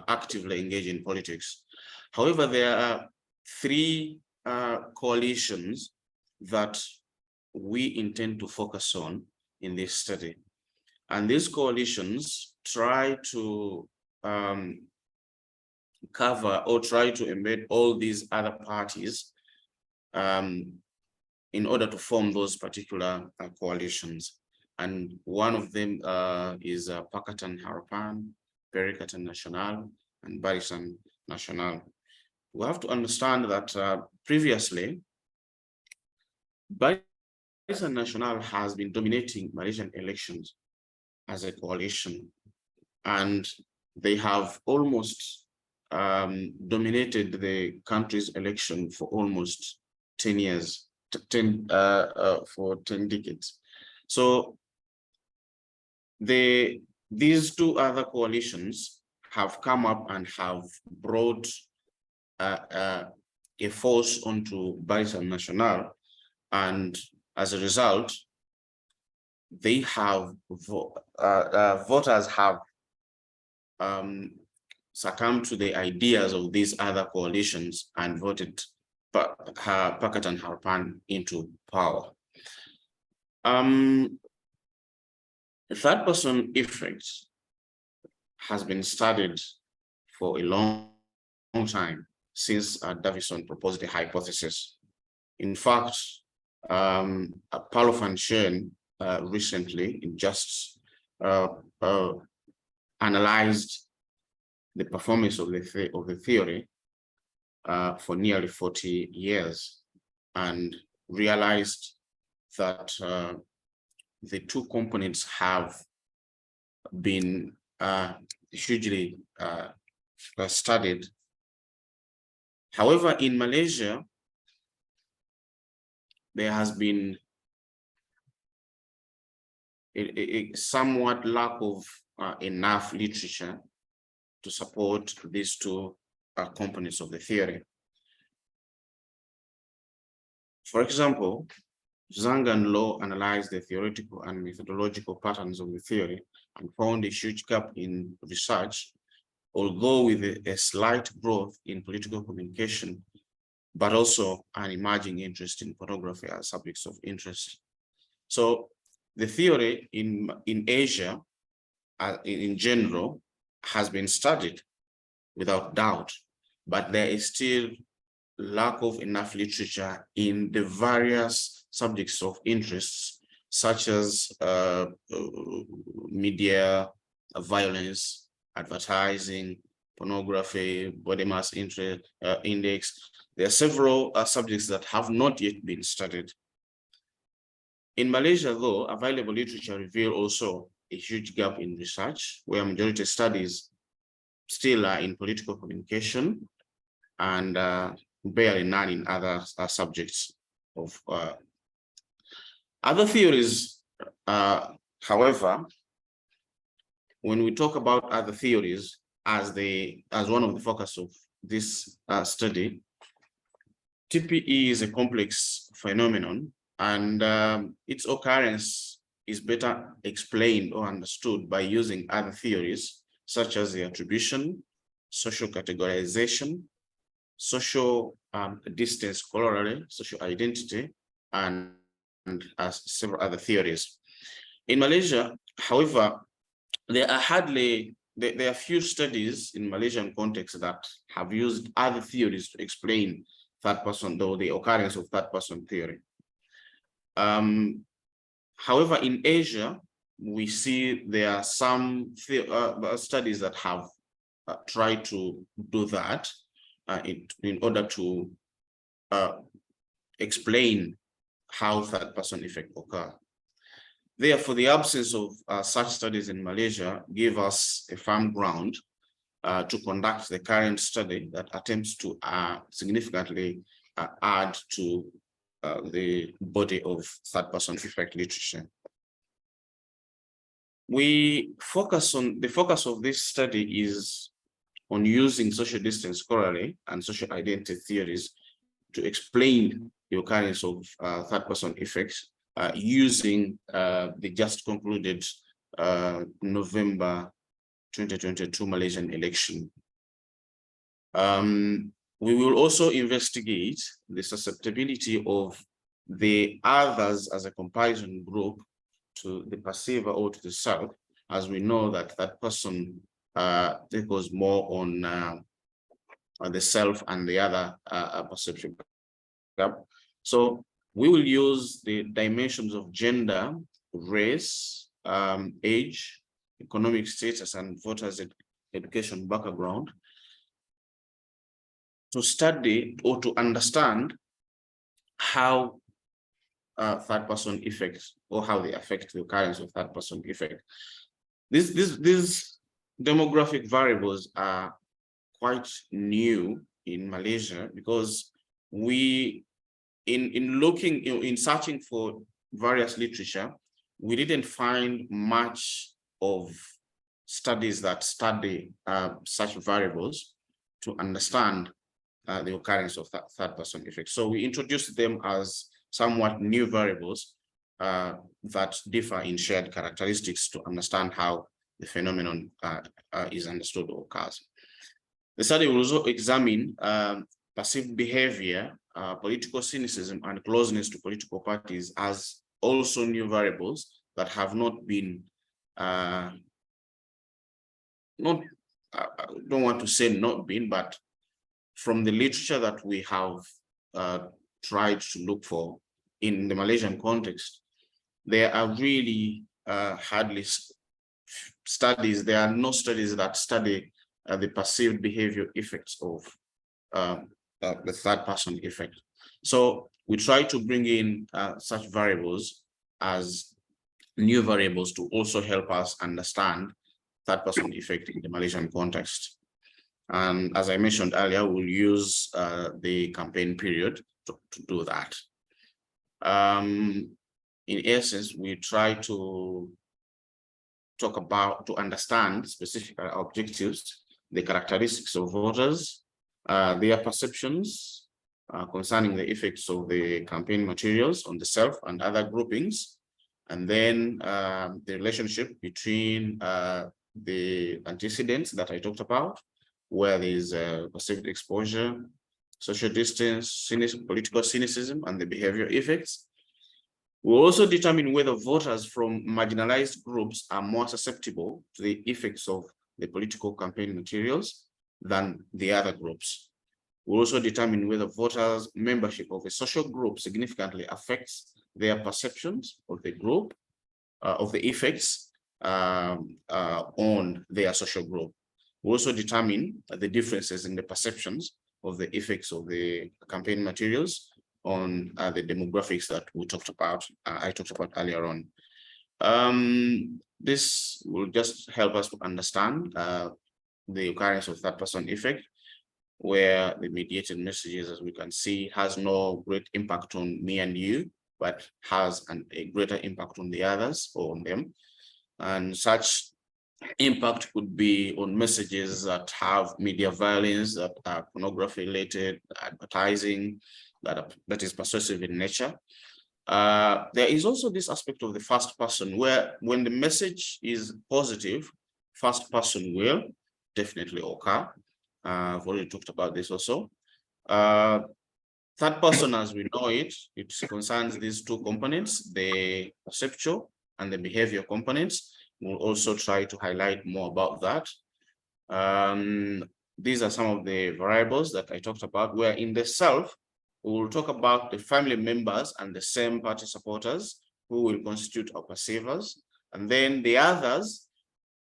actively engage in politics. However, there are three coalitions that we intend to focus on in this study. And these coalitions try to cover or try to embed all these other parties in order to form those particular coalitions. And one of them is Pakatan Harapan, Perikatan Nasional, and Barisan Nasional. We have to understand that previously, Barisan Nasional has been dominating Malaysian elections as a coalition, and they have almost dominated the country's election for almost 10 years, for 10 decades. So these two other coalitions have come up and have brought a force onto Barisan Nasional, and as a result, they have voters have succumbed to the ideas of these other coalitions and voted Pakatan Harapan into power. The third person effect has been studied for a long time since Davison proposed the hypothesis. In fact, Paulo van Scheen recently just analyzed the performance of the theory for nearly 40 years and realized that the two components have been hugely studied. However, in Malaysia, there has been a somewhat lack of enough literature to support these two components of the theory. For example, Zhang and Low analyzed the theoretical and methodological patterns of the theory and found a huge gap in research, although with a slight growth in political communication, but also an emerging interest in pornography as subjects of interest. So the theory in Asia, in general, has been studied without doubt, but there is still lack of enough literature in the various subjects of interests, such as media, violence, advertising, pornography, body mass index. There are several subjects that have not yet been studied. In Malaysia, though, available literature reveal also a huge gap in research, where majority studies still are in political communication and barely none in other subjects of other theories. However, when we talk about other theories as one of the focus of this study, TPE is a complex phenomenon, and its occurrence is better explained or understood by using other theories such as the attribution, social categorization, social distance corollary, social identity, and several other theories. In Malaysia, however, there are few studies in Malaysian context that have used other theories to explain third person, though the occurrence of third person theory. However, in Asia, we see there are some studies that have tried to do that in order to explain how third person effect occur. Therefore, the absence of such studies in Malaysia give us a firm ground to conduct the current study that attempts to significantly add to the body of third person effect literature. The focus of this study is on using social distance corollary and social identity theories to explain the occurrence of third person effects using the just concluded November 2022 Malaysian election. We will also investigate the susceptibility of the others as a comparison group to the perceiver or to the self, as we know that that person goes more on the self and the other perception gap. So we will use the dimensions of gender, race, age, economic status, and voters' education background to study or to understand how third person effects or how they affect the occurrence of third person effect. These demographic variables are quite new in Malaysia because we, in searching for various literature, we didn't find much of studies that study such variables to understand the occurrence of third person effect. So we introduced them as somewhat new variables that differ in shared characteristics to understand how the phenomenon is understood or occurs. The study will also examine perceived behavior, political cynicism, and closeness to political parties as also new variables that have not been, I don't want to say not been, but from the literature that we have tried to look for in the Malaysian context, there are really hardly studies. There are no studies that study the perceived behavior effects of the third person effect. So we try to bring in such variables as new variables to also help us understand third person effect in the Malaysian context. And as I mentioned earlier, we'll use the campaign period to do that. In essence, we try to understand specific objectives, the characteristics of voters, their perceptions concerning the effects of the campaign materials on the self and other groupings, and then the relationship between the antecedents that I talked about, where there is perceived exposure, social distance, political cynicism, and the behavior effects. We'll also determine whether voters from marginalized groups are more susceptible to the effects of the political campaign materials than the other groups. We'll also determine whether voters' membership of a social group significantly affects their perceptions of the group, of the effects on their social group. We also determine the differences in the perceptions of the effects of the campaign materials on the demographics that we talked about, I talked about earlier on. This will just help us to understand the occurrence of third person effect, where the mediated messages, as we can see, has no great impact on me and you, but has a greater impact on the others or on them. And such impact could be on messages that have media violence, that are pornography related, advertising, that is persuasive in nature. There is also this aspect of the first person where when the message is positive, first person will definitely occur. I've already talked about this also. Third person, as we know it concerns these two components, the perceptual and the behavior components. We'll also try to highlight more about that. These are some of the variables that I talked about, where in the self, we will talk about the family members and the same party supporters who will constitute our perceivers. And then the others,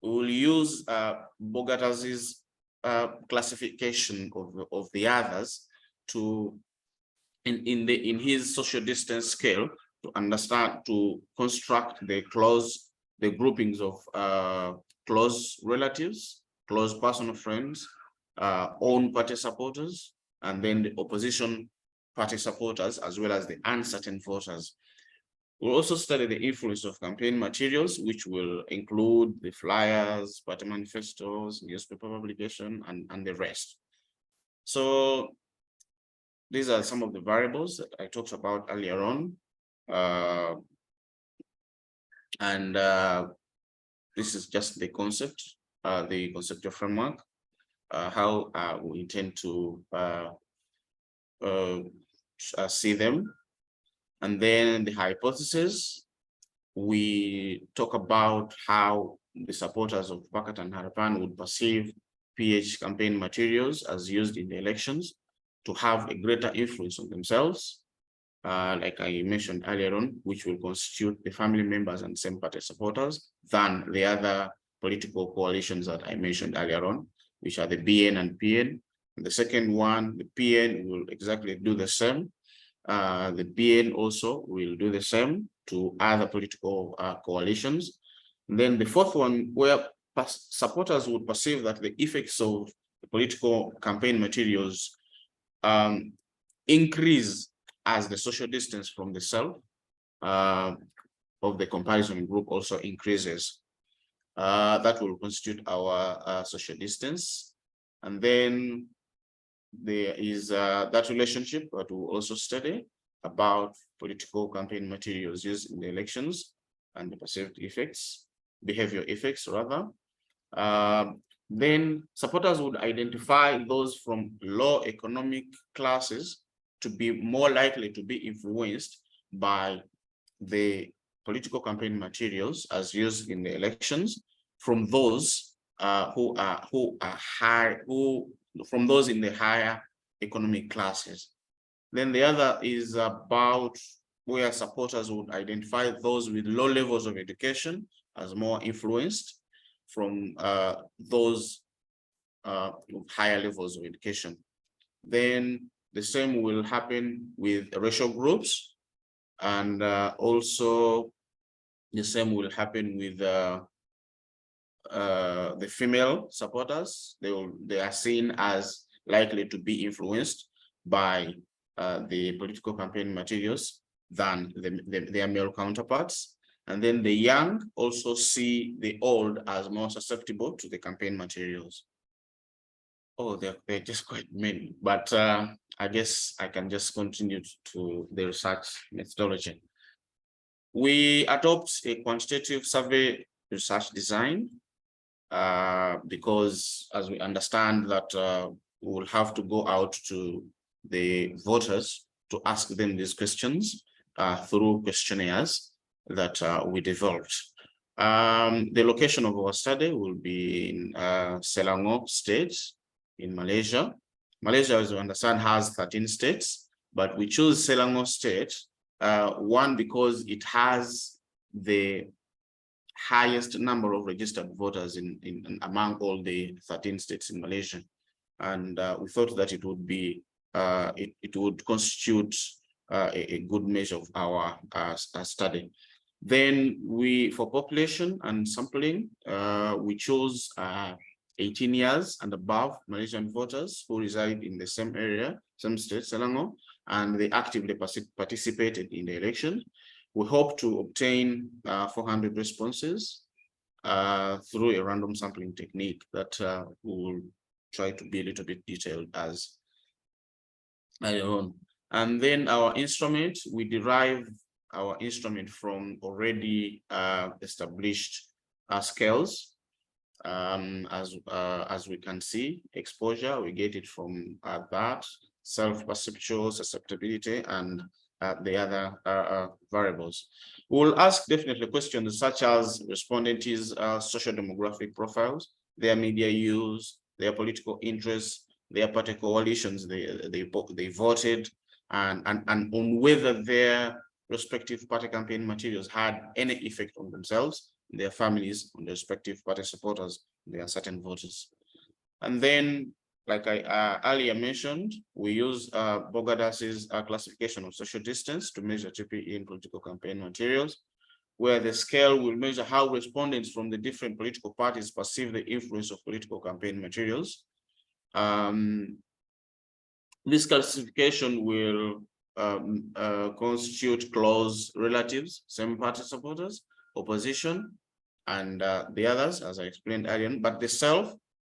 we will use Bogatas's classification of the others to in his social distance scale to understand, to construct the groupings of close relatives, close personal friends, own party supporters, and then the opposition party supporters, as well as the uncertain voters. We'll also study the influence of campaign materials, which will include the flyers, party manifestos, newspaper publication, and the rest. So these are some of the variables that I talked about earlier on. This is just the concept, the conceptual framework, how we intend to see them. And then the hypothesis, we talk about how the supporters of Pakat and Harapan would perceive PH campaign materials as used in the elections to have a greater influence on themselves, like I mentioned earlier on, which will constitute the family members and same party supporters than the other political coalitions that I mentioned earlier on, which are the BN and PN. And the second one, the PN, will exactly do the same. The BN also will do the same to other political coalitions. And then the fourth one, where supporters would perceive that the effects of the political campaign materials increase as the social distance from the self of the comparison group also increases. That will constitute our social distance. And then there is that relationship that we'll also study about political campaign materials used in the elections and the perceived effects, behavior effects rather. Then supporters would identify those from low economic classes to be more likely to be influenced by the political campaign materials as used in the elections from those from those in the higher economic classes. Then the other is about where supporters would identify those with low levels of education as more influenced from those with higher levels of education. Then the same will happen with racial groups, and also the same will happen with the female supporters. They are seen as likely to be influenced by the political campaign materials than their male counterparts. And then the young also see the old as more susceptible to the campaign materials. Oh, they're just quite many, but I guess I can just continue to the research methodology. We adopt a quantitative survey research design because as we understand that we will have to go out to the voters to ask them these questions through questionnaires that we developed. The location of our study will be in Selangor State in Malaysia. Malaysia, as we understand, has 13 states, but we choose Selangor State, one, because it has the highest number of registered voters among all the 13 states in Malaysia. And we thought that it would be, it would constitute a good measure of our study. Then for population and sampling, we chose 18 years and above Malaysian voters who reside in the same area, same state, Selangor, and they actively participated in the election. We hope to obtain 400 responses through a random sampling technique that we will try to be a little bit detailed as I own. And then our instrument, we derive our instrument from already established scales. As we can see, exposure, we get it from that, self-perceptual, susceptibility, and the other variables. We'll ask definitely questions such as respondents' social demographic profiles, their media use, their political interests, their party coalitions they voted, and on whether their respective party campaign materials had any effect on themselves, their families, on their respective party supporters, their certain voters. And then, like I earlier mentioned, we use Bogadas's classification of social distance to measure TPE in political campaign materials, where the scale will measure how respondents from the different political parties perceive the influence of political campaign materials. This classification will constitute close relatives, same party supporters, opposition, and the others, as I explained earlier, but the self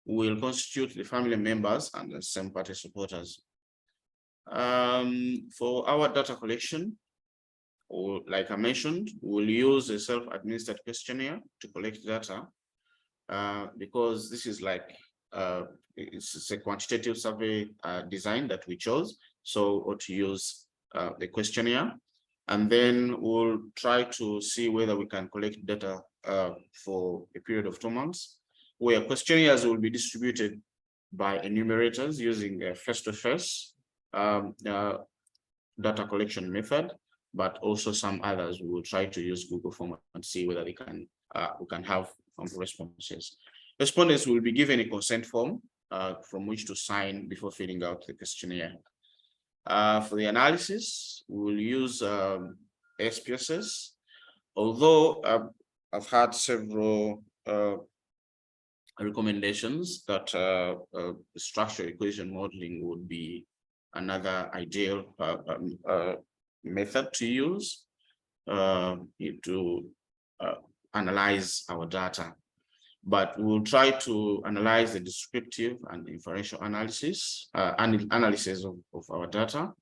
will constitute the family members and the same party supporters. For our data collection, or like I mentioned, we'll use a self-administered questionnaire to collect data because this is like it's a quantitative survey design that we chose, so ought to use the questionnaire, and then we'll try to see whether we can collect data for a period of 2 months, where questionnaires will be distributed by enumerators using a face-to-face data collection method, but also some others we will try to use Google Form and see whether they can we can have responses. Respondents will be given a consent form from which to sign before filling out the questionnaire. For the analysis, we will use SPSS, although I've had several recommendations that structure equation modeling would be another ideal method to use to analyze our data. But we'll try to analyze the descriptive and inferential analysis of our data.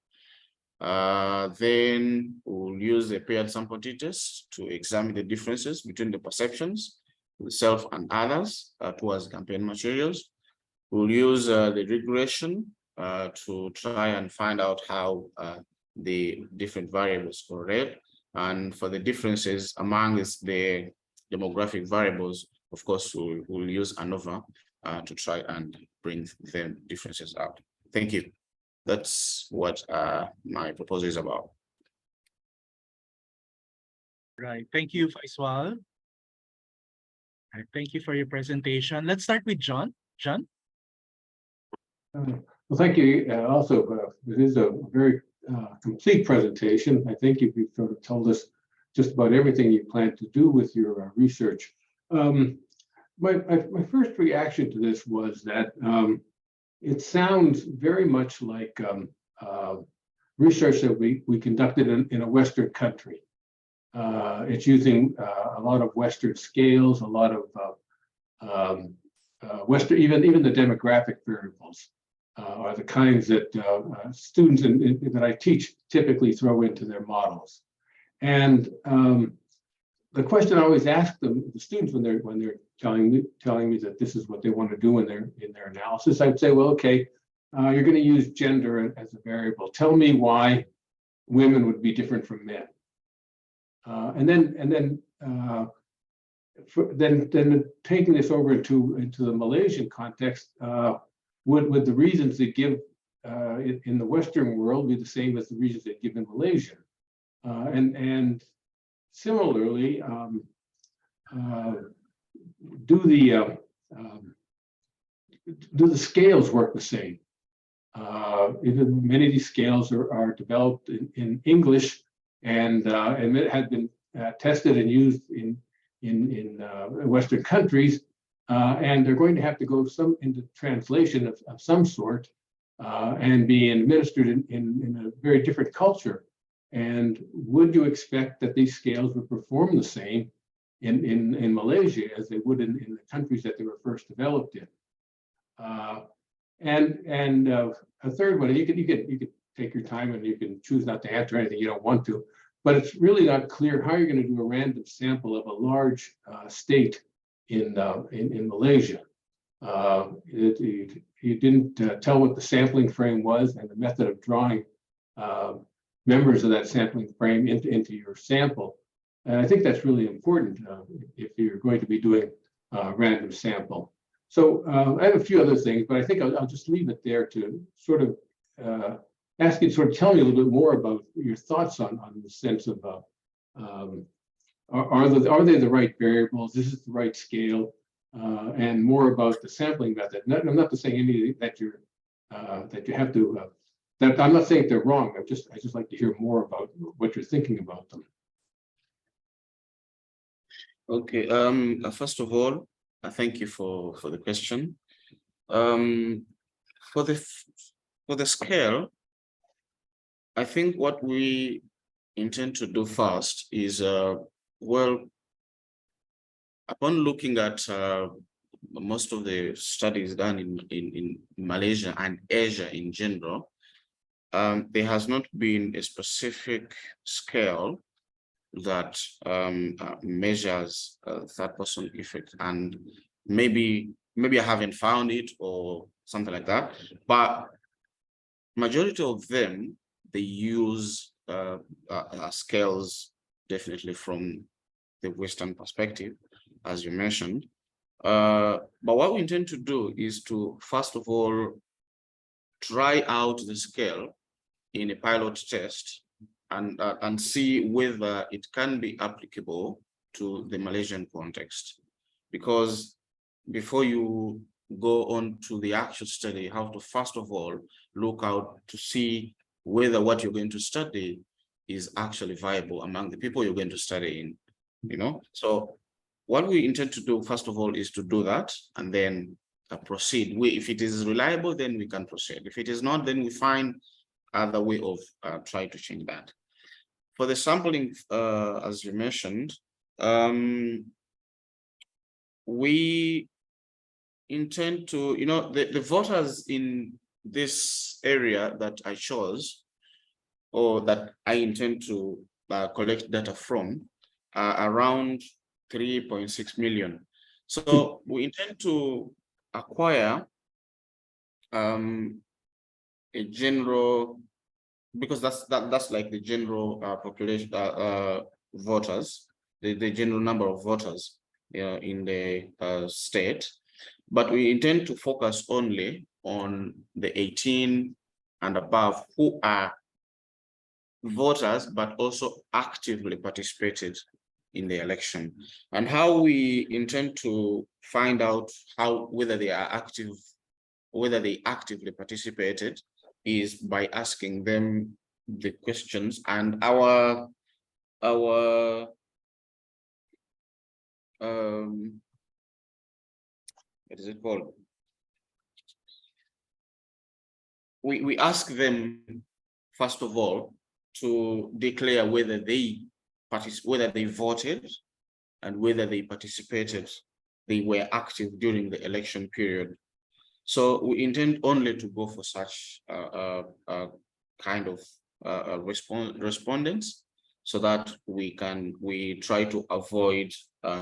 Then we'll use the paired sample t-test to examine the differences between the perceptions, the self and others towards campaign materials. We'll use the regression to try and find out how the different variables correlate. And for the differences among the demographic variables, of course, we'll use ANOVA to try and bring the differences out. Thank you. That's what my proposal is about. Right. Thank you, Faiswal. Thank you for your presentation. Let's start with John. John? Well, thank you. Also, it is a very complete presentation. I think you've sort of told us just about everything you plan to do with your research. My first reaction to this was that it sounds very much like research that we conducted in a Western country. It's using a lot of Western scales, a lot of Western, even the demographic variables are the kinds that students that I teach typically throw into their models. And the question I always ask the students when they're telling me that this is what they want to do in their analysis, I'd say, well, okay, you're going to use gender as a variable. Tell me why women would be different from men. And then taking this over into the Malaysian context, would the reasons they give in the Western world be the same as the reasons they give in Malaysia? And similarly, do the scales work the same? Many of these scales are developed in English and it had been tested and used in Western countries, and they're going to have to go into translation of some sort and be administered in a very different culture. And would you expect that these scales would perform the same in Malaysia as they would in the countries that they were first developed in. And a third one, you could take your time and you can choose not to answer anything you don't want to, but it's really not clear how you're going to do a random sample of a large state in Malaysia. You didn't tell what the sampling frame was and the method of drawing members of that sampling frame into your sample. And I think that's really important if you're going to be doing random sample. So I have a few other things, but I think I'll just leave it there to sort of ask you to sort of tell me a little bit more about your thoughts on the sense of are they the right variables? This is the right scale, and more about the sampling method. I'm not saying anything that you have to. That I'm not saying they're wrong. I just like to hear more about what you're thinking about them. Okay. First of all, thank you for the question. For the scale, I think what we intend to do first is well, upon looking at most of the studies done in Malaysia and Asia in general, there has not been a specific scale that measures third-person effect, and maybe I haven't found it or something like that. But majority of them, they use scales definitely from the Western perspective, as you mentioned. But what we intend to do is to first of all try out the scale in a pilot test and see whether it can be applicable to the Malaysian context. Because before you go on to the actual study, you have to first of all look out to see whether what you're going to study is actually viable among the people you're going to study in, you know? So what we intend to do, first of all, is to do that and then proceed. If it is reliable, then we can proceed. If it is not, then we find other way of trying to change that. For the sampling, as you mentioned, we intend to, you know, the voters in this area that I chose, or that I intend to collect data from, are around 3.6 million. So we intend to acquire a general, because that's like the general population voters, the general number of voters in the state, but we intend to focus only on the 18 and above who are voters but also actively participated in the election. And how we intend to find out whether they are active, whether they actively participated, is by asking them the questions. And our what is it called? We ask them first of all to declare whether they voted and whether they participated, they were active during the election period. So we intend only to go for such kind of respondents, so that we try to avoid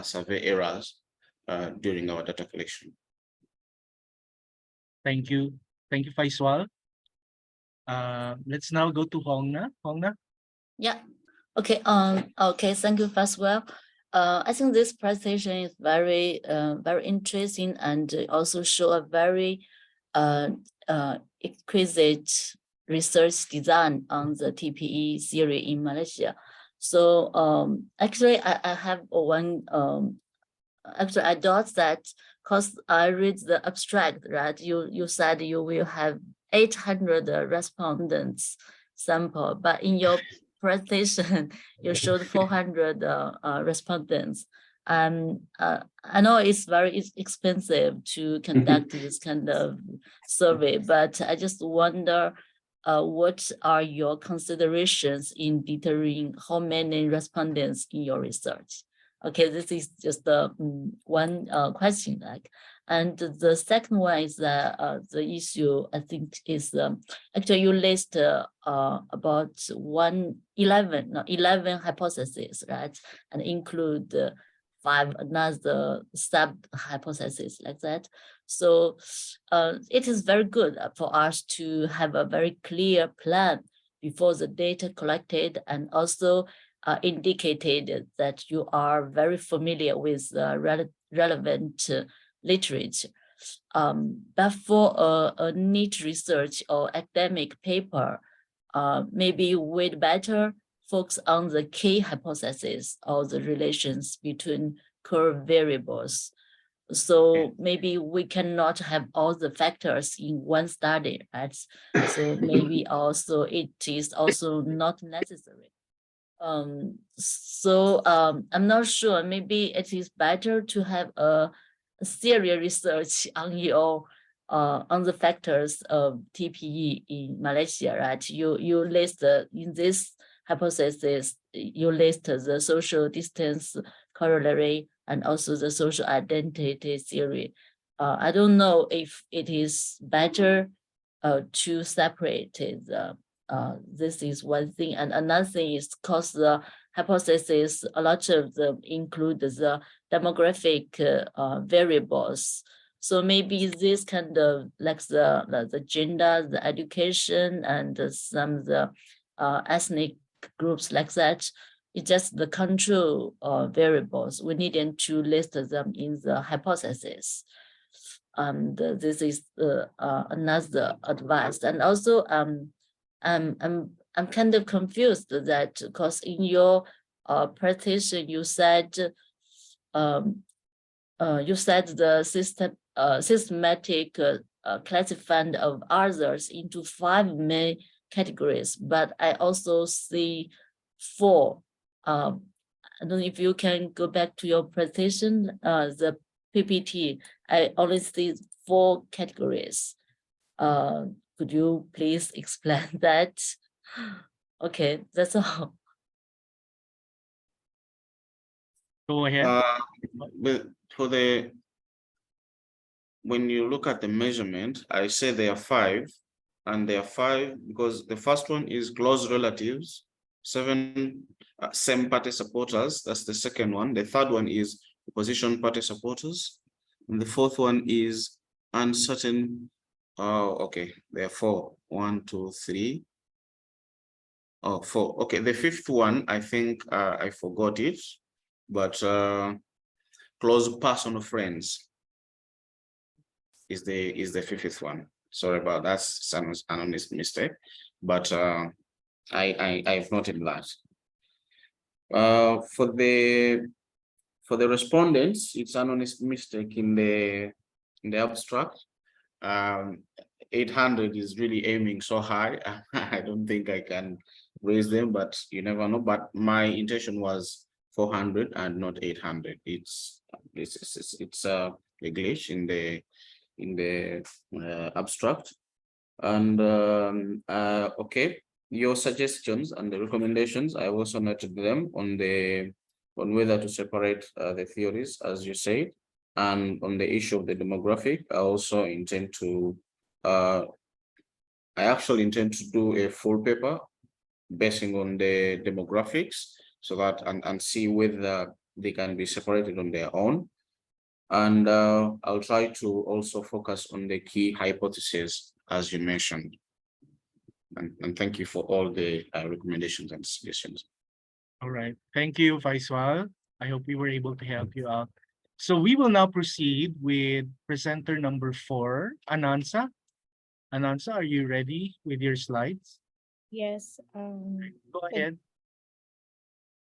survey errors during our data collection. Thank you, Faiswal. Let's now go to Hongna. Hongna. Yeah. Okay. Okay. Thank you, Faiswal. I think this presentation is very interesting, and also show a very exquisite research design on the TPE theory in Malaysia. So actually, I have one. Actually, I thought that, because I read the abstract, right? You said you will have 800 respondents sample, but in your presentation you showed 400 respondents. And I know it's very expensive to conduct this kind of survey, but I just wonder what are your considerations in determining how many respondents in your research? Okay, this is just the one question. Like, and the second one is that the issue I think is actually you list about 11 hypotheses, right, and include 5 another sub hypotheses like that. So it is very good for us to have a very clear plan before the data collected, and also indicated that you are very familiar with relevant literature. But for a niche research or academic paper, maybe we'd better focus on the key hypothesis or the relations between curve variables. So maybe we cannot have all the factors in one study, right? So maybe also it is also not necessary. I'm not sure, maybe it is better to have a serious research on your on the factors of TPE in Malaysia, right? You list in this hypothesis, you list the social distance corollary and also the social identity theory. I don't know if it is better to separate the this is one thing, and another thing is because the hypothesis, a lot of them include the demographic variables. So maybe this kind of like the gender, the education, and some of the ethnic groups like that. It's just the control variables. We needed to list them in the hypothesis. And this is another advice. And also, I'm kind of confused that because in your presentation you said the systematic classifying of others into 5 main categories, but I also see 4. I don't know if you can go back to your presentation, the PPT. I only see 4 categories. Could you please explain that? Okay, that's all. Go ahead. But when you look at the measurement, I say there are 5, and there are 5 because the first one is close relatives, 7 same party supporters. That's the second one. The third one is opposition party supporters, and the fourth one is uncertain. Okay, there are 4. 1, 2, 3. Oh, 4. Okay, the fifth one, I think I forgot it, but close personal friends is the fifth one. Sorry about that. It's an honest mistake, but I've noted that. For the respondents, it's an honest mistake in the abstract. 800 is really aiming so high. I don't think I can raise them, but you never know. But my intention was 400 and not 800. It's a glitch in the abstract. And okay, your suggestions and the recommendations, I also noted them on whether to separate the theories, as you said. And on the issue of the demographic, I also intend to, I actually intend to do a full paper basing on the demographics, so that and see whether they can be separated on their own. And I'll try to also focus on the key hypotheses, as you mentioned. And thank you for all the recommendations and suggestions. All right. Thank you, Faiswal. I hope we were able to help you out. So we will now proceed with presenter number 4, Anansa. Anansa, are you ready with your slides? Yes. Go ahead.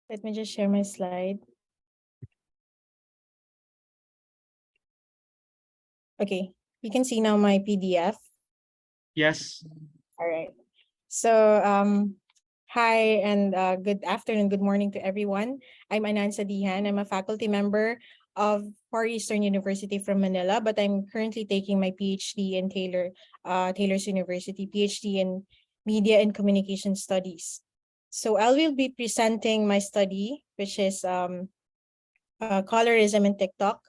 Let me just share my slide. Okay, you can see now my PDF. Yes. All right. So hi and good afternoon, good morning to everyone. I'm Anansa Dijan. I'm a faculty member of Far Eastern University from Manila, but I'm currently taking my PhD in Taylor's University, PhD in Media and Communication Studies. So I will be presenting my study, which is Colorism in TikTok,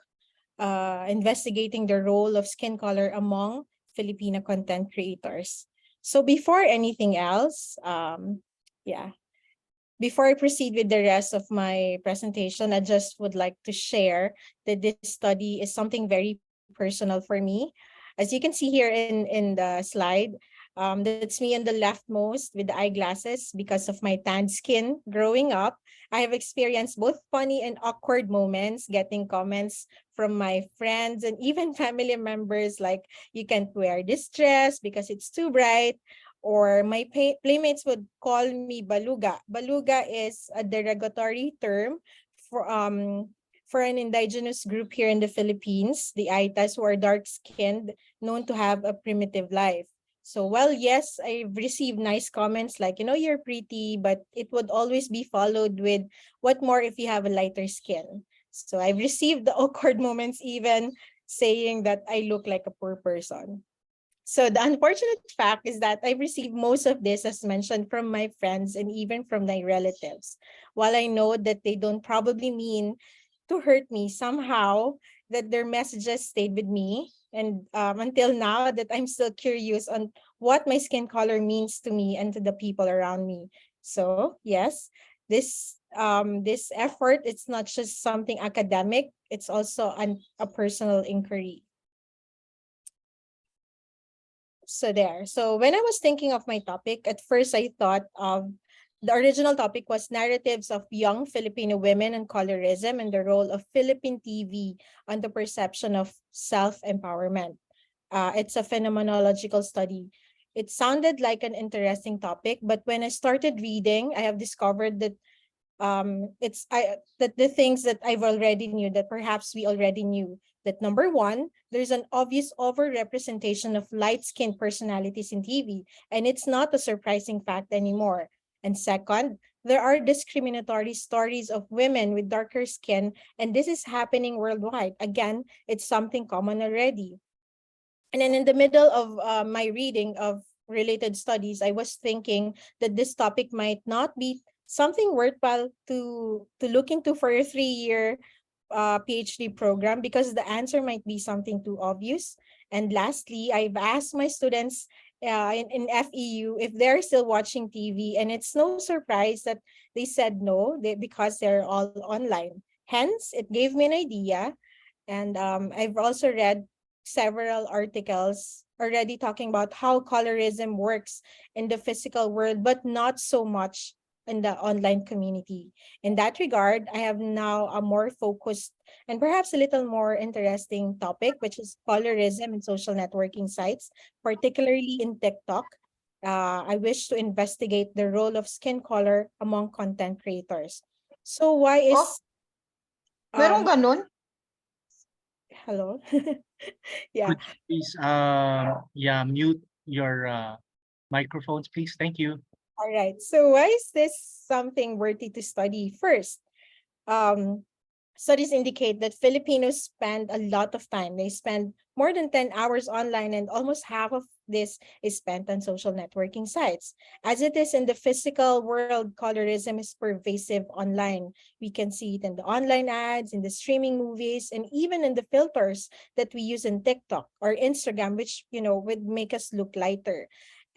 investigating the role of skin color among Filipino content creators. So before anything else, before I proceed with the rest of my presentation, I just would like to share that this study is something very personal for me. As you can see here in the slide, that's me on the leftmost with the eyeglasses because of my tanned skin growing up. I have experienced both funny and awkward moments, getting comments from my friends and even family members like, you can't wear this dress because it's too bright. Or my playmates would call me baluga. Baluga is a derogatory term for an indigenous group here in the Philippines, the Aitas, who are dark-skinned, known to have a primitive life. So while yes, I've received nice comments like, you're pretty, but it would always be followed with, what more if you have a lighter skin? So I've received the awkward moments even saying that I look like a poor person. So the unfortunate fact is that I've received most of this, as mentioned, from my friends and even from my relatives. While I know that they don't probably mean to hurt me, somehow that their messages stayed with me. And until now that I'm still curious on what my skin color means to me and to the people around me. So yes, this effort, it's not just something academic, it's also a personal inquiry. So there. So when I was thinking of my topic, at first I thought of the original topic was narratives of young Filipino women and colorism and the role of Philippine TV on the perception of self-empowerment. It's a phenomenological study. It sounded like an interesting topic, but when I started reading, I have discovered that that the things that I've already knew, that perhaps we already knew, that number one, there's an obvious overrepresentation of light-skinned personalities in TV, and it's not a surprising fact anymore. And second, there are discriminatory stories of women with darker skin, and this is happening worldwide. Again, it's something common already. And then in the middle of my reading of related studies, I was thinking that this topic might not be something worthwhile to look into for a 3-year PhD program, because the answer might be something too obvious. And lastly, I've asked my students in FEU if they're still watching TV, and it's no surprise that they said no, because they're all online. Hence, it gave me an idea. And I've also read several articles already talking about how colorism works in the physical world, but not so much in the online community. In that regard, I have now a more focused and perhaps a little more interesting topic, which is colorism in social networking sites, particularly in TikTok. I wish to investigate the role of skin color among content creators. So why is... Merong ganun? Hello? Yeah. Could you please mute your microphones, please? Thank you. All right. So why is this something worthy to study? First, studies indicate that Filipinos spend a lot of time. They spend more than 10 hours online, and almost half of this is spent on social networking sites. As it is in the physical world, colorism is pervasive online. We can see it in the online ads, in the streaming movies, and even in the filters that we use in TikTok or Instagram, which, would make us look lighter.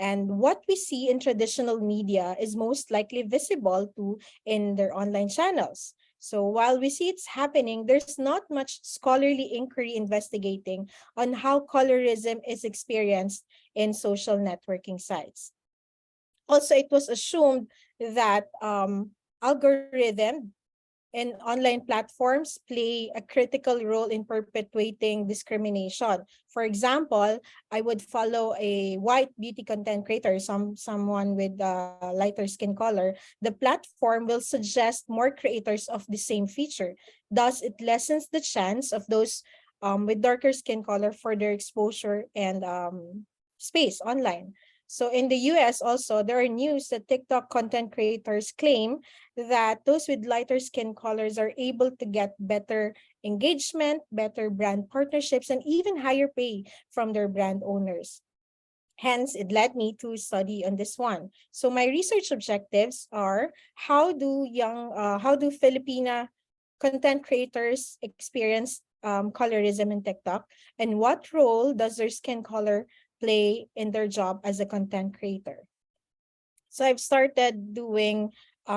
And what we see in traditional media is most likely visible too in their online channels. So while we see it's happening, there's not much scholarly inquiry investigating on how colorism is experienced in social networking sites. Also, it was assumed that algorithm and online platforms play a critical role in perpetuating discrimination. For example, I would follow a white beauty content creator, someone with a lighter skin color. The platform will suggest more creators of the same feature. Thus, it lessens the chance of those with darker skin color for their exposure and space online. So in the US also, there are news that TikTok content creators claim that those with lighter skin colors are able to get better engagement, better brand partnerships, and even higher pay from their brand owners. Hence, it led me to study on this one. So my research objectives are how do Filipina content creators experience colorism in TikTok? And what role does their skin color play in their job as a content creator? So I've started doing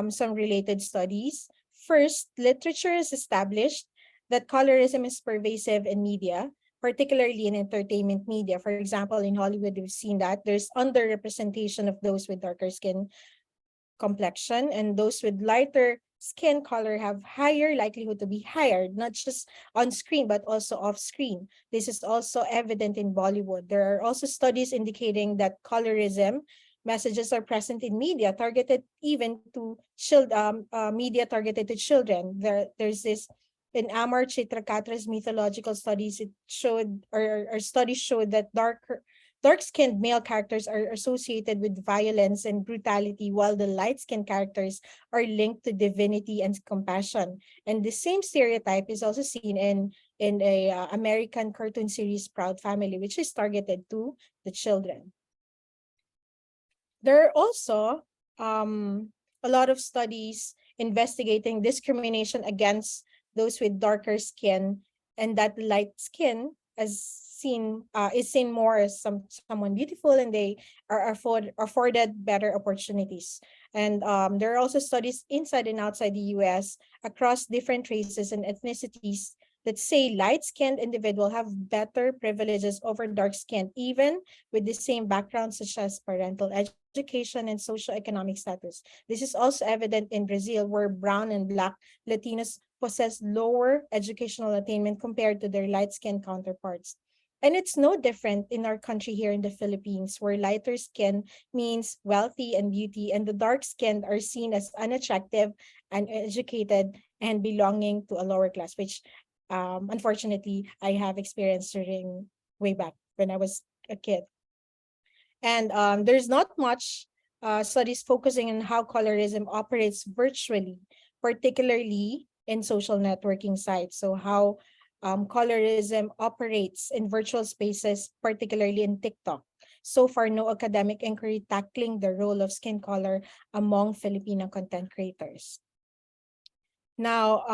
some related studies. First, literature has established that colorism is pervasive in media, particularly in entertainment media. For example, in Hollywood, we've seen that there's underrepresentation of those with darker skin complexion, and those with lighter skin color have higher likelihood to be hired, not just on screen, but also off screen. This is also evident in Bollywood. There are also studies indicating that colorism messages are present in media targeted even to media targeted to children. There's this in Amar Chitrakatra's mythological studies. It showed, or studies showed that dark-skinned male characters are associated with violence and brutality, while the light-skinned characters are linked to divinity and compassion. And the same stereotype is also seen in a American cartoon series, Proud Family, which is targeted to the children. There are also a lot of studies investigating discrimination against those with darker skin, and that light skin is seen more as someone beautiful, and they are afforded better opportunities. And there are also studies inside and outside the US across different races and ethnicities that say light-skinned individuals have better privileges over dark-skinned, even with the same background, such as parental education and socioeconomic status. This is also evident in Brazil, where brown and black Latinos possess lower educational attainment compared to their light-skinned counterparts. And it's no different in our country here in the Philippines, where lighter skin means wealthy and beauty, and the dark-skinned are seen as unattractive, uneducated, and belonging to a lower class, which unfortunately I have experienced during way back when I was a kid. And there's not much studies focusing on how colorism operates virtually, particularly in social networking sites. So how colorism operates in virtual spaces, particularly in TikTok. So far, no academic inquiry tackling the role of skin color among Filipino content creators. Now,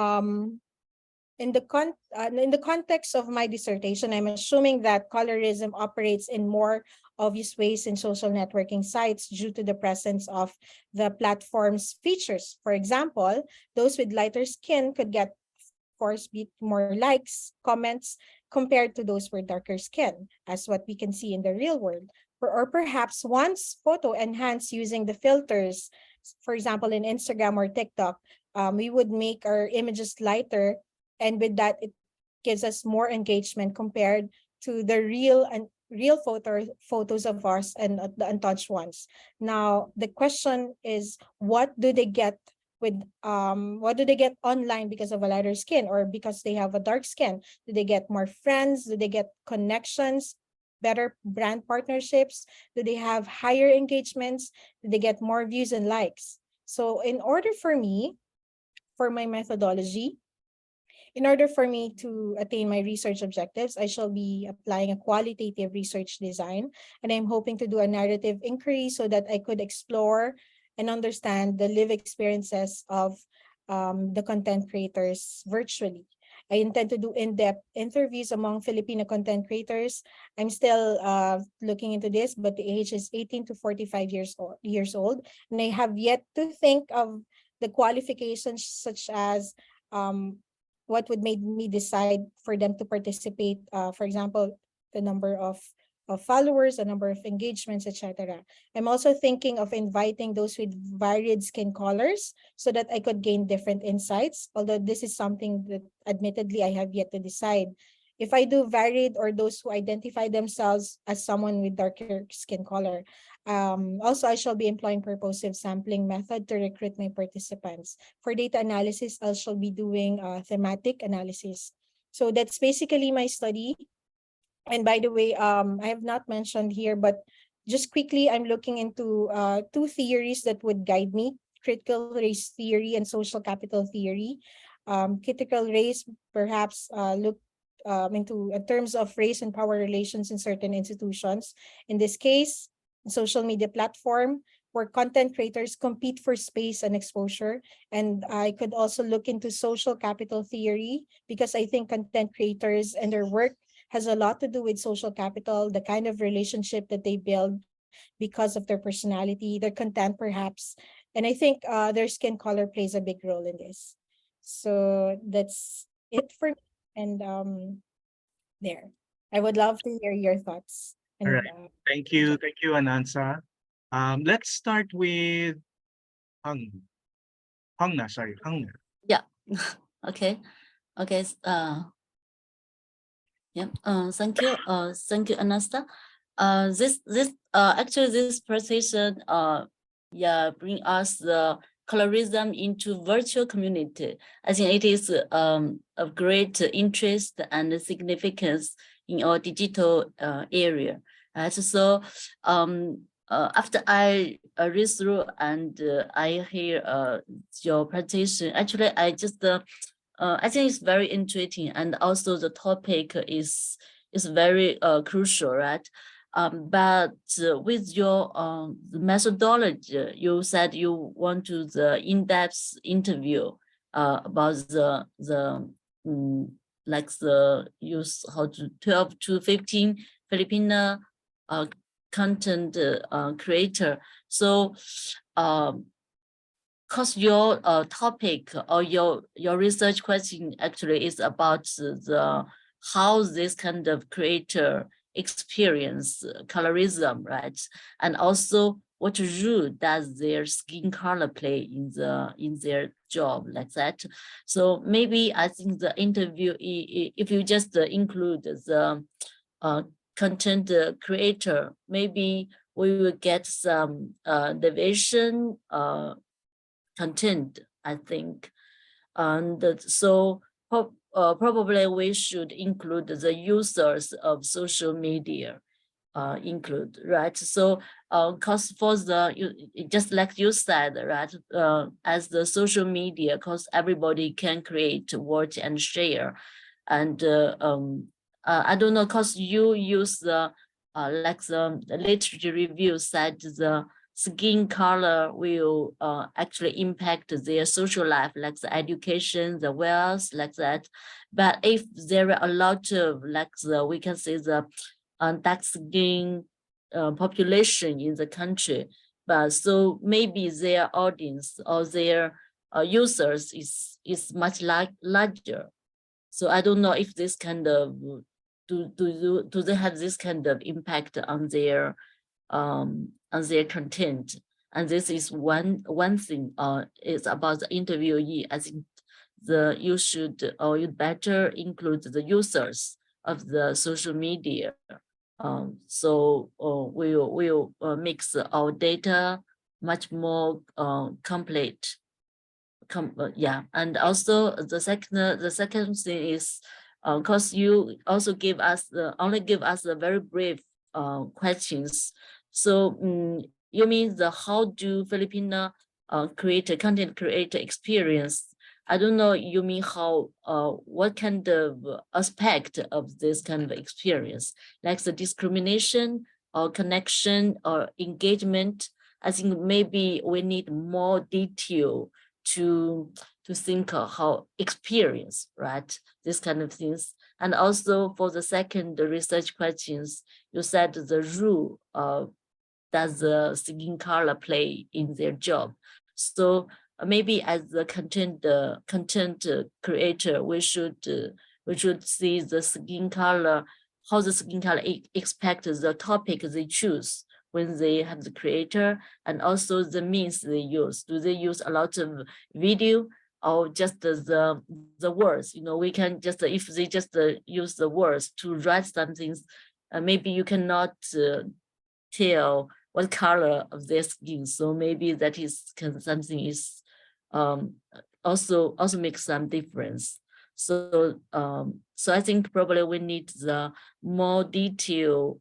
in the context of my dissertation, I'm assuming that colorism operates in more obvious ways in social networking sites due to the presence of the platform's features. For example, those with lighter skin could get, of course, more likes, comments compared to those with darker skin, as what we can see in the real world. Or perhaps once photo enhanced using the filters, for example, in Instagram or TikTok, we would make our images lighter, and with that, it gives us more engagement compared to the real photos of us and the untouched ones. Now, the question is, what do they get online because of a lighter skin, or because they have a dark skin? Do they get more friends? Do they get connections, better brand partnerships? Do they have higher engagements? Do they get more views and likes? So in order for me, for my methodology, in order for me to attain my research objectives, I shall be applying a qualitative research design, and I'm hoping to do a narrative inquiry so that I could explore and understand the lived experiences of the content creators virtually. I intend to do in-depth interviews among Filipino content creators. I'm still looking into this, but the age is 18 to 45 years old, and I have yet to think of the qualifications, such as what would make me decide for them to participate. For example, the number of followers, the number of engagements, etc. I'm also thinking of inviting those with varied skin colors so that I could gain different insights, although this is something that admittedly I have yet to decide. If I do varied, or those who identify themselves as someone with darker skin color. Also, I shall be employing purposive sampling method to recruit my participants. For data analysis, I shall be doing thematic analysis. So that's basically my study. And by the way, I have not mentioned here, but just quickly, I'm looking into two theories that would guide me: critical race theory and social capital theory. Critical race perhaps look into in terms of race and power relations in certain institutions. In this case, social media platform, where content creators compete for space and exposure. And I could also look into social capital theory, because I think content creators and their work has a lot to do with social capital, the kind of relationship that they build because of their personality, their content perhaps. And I think their skin color plays a big role in this. So that's it for me. And there. I would love to hear your thoughts. All And right. Thank you, Anansa. Let's start with Hongna. Sorry, Hongna. Yeah. Okay. Okay. Yeah. Thank you. Thank you, Anasta. Actually this presentation yeah bring us the colorism into virtual community. I think it is of great interest and significance in our digital area. So after I read through and I hear your presentation, actually I just I think it's very intriguing, and also the topic is very crucial, right? But with your methodology, you said you want to the in-depth interview about the like the use how to 12 to 15 Filipina content creator. So because your topic or your research question actually is about the how this kind of creator experience colorism, right? And also what role does their skin color play in their job, like that. So maybe I think the interview, if you just include the content creator, maybe we will get some division content, I think. And so probably we should include the users of social media include, right? So cause for the, just like you said, right? As the social media, cause everybody can create, watch and share. And I don't know, cause you use the, like the literature review said the skin color will actually impact their social life, like the education, the wealth, like that. But if there are a lot of, like the, we can say the dark skin population in the country, but so maybe their audience or their users is much larger. So I don't know if this kind of, do they have this kind of impact on their content? And this is one thing is about the interviewee. I think you should, or you better include the users of the social media. So we'll mix our data much more complete. Yeah, and also the second thing is because you also give us only give us the very brief questions. So you mean the how do Filipina content creator experience? I don't know, you mean how what kind of aspect of this kind of experience, like the discrimination or connection or engagement? I think maybe we need more detail to think of how experience, right? This kind of things. And also for the second research questions, you said the role does the skin color play in their job. So maybe as the content creator, we should see the skin color, how the skin color expects the topic they choose when they have the creator, and also the means they use. Do they use a lot of video or just the words? You know, we can just, if they just use the words to write something, maybe you cannot tell what color of their skin. So maybe that is something is also makes some difference. So so I think probably we need the more detailed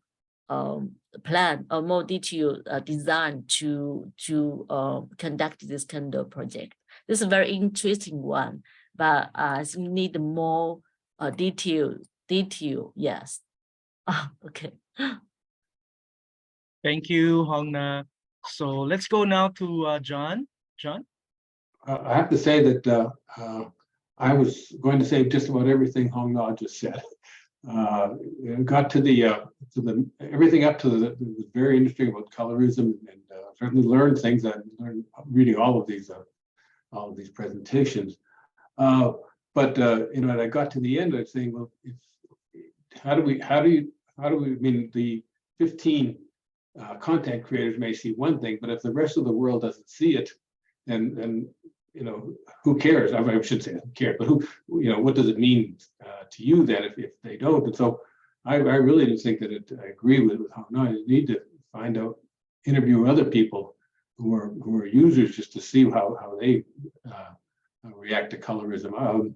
plan or more detailed design to conduct this kind of project. This is a very interesting one, but we need more detail. Yes. Okay. Thank you, Hongna. So let's go now to John. John? I have to say that I was going to say just about everything Hong Na just said. Got to the everything up to the was very interesting about colorism, and certainly learned things. I learned reading all of these presentations. But you know, and I got to the end, I was saying, well, how do we? I mean, the 15 content creators may see one thing, but if the rest of the world doesn't see it, then you know, who cares? I mean, I should say who cares, but who, you know, what does it mean to you then if they don't? And so I really do think that I agree with how no, you need to find out, interview other people who are users just to see how they react to colorism.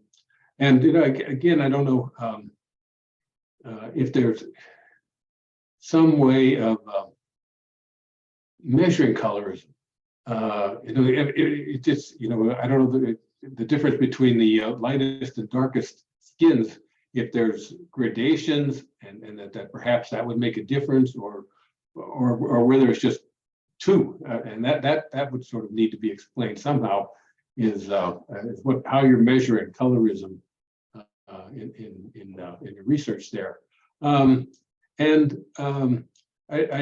And you know, again, I don't know if there's some way of measuring colorism. You know, it just, you know, I don't know the difference between the lightest and darkest skins, if there's gradations and that perhaps that would make a difference, or whether it's just two, and that would sort of need to be explained somehow, is how you're measuring colorism in your research there. I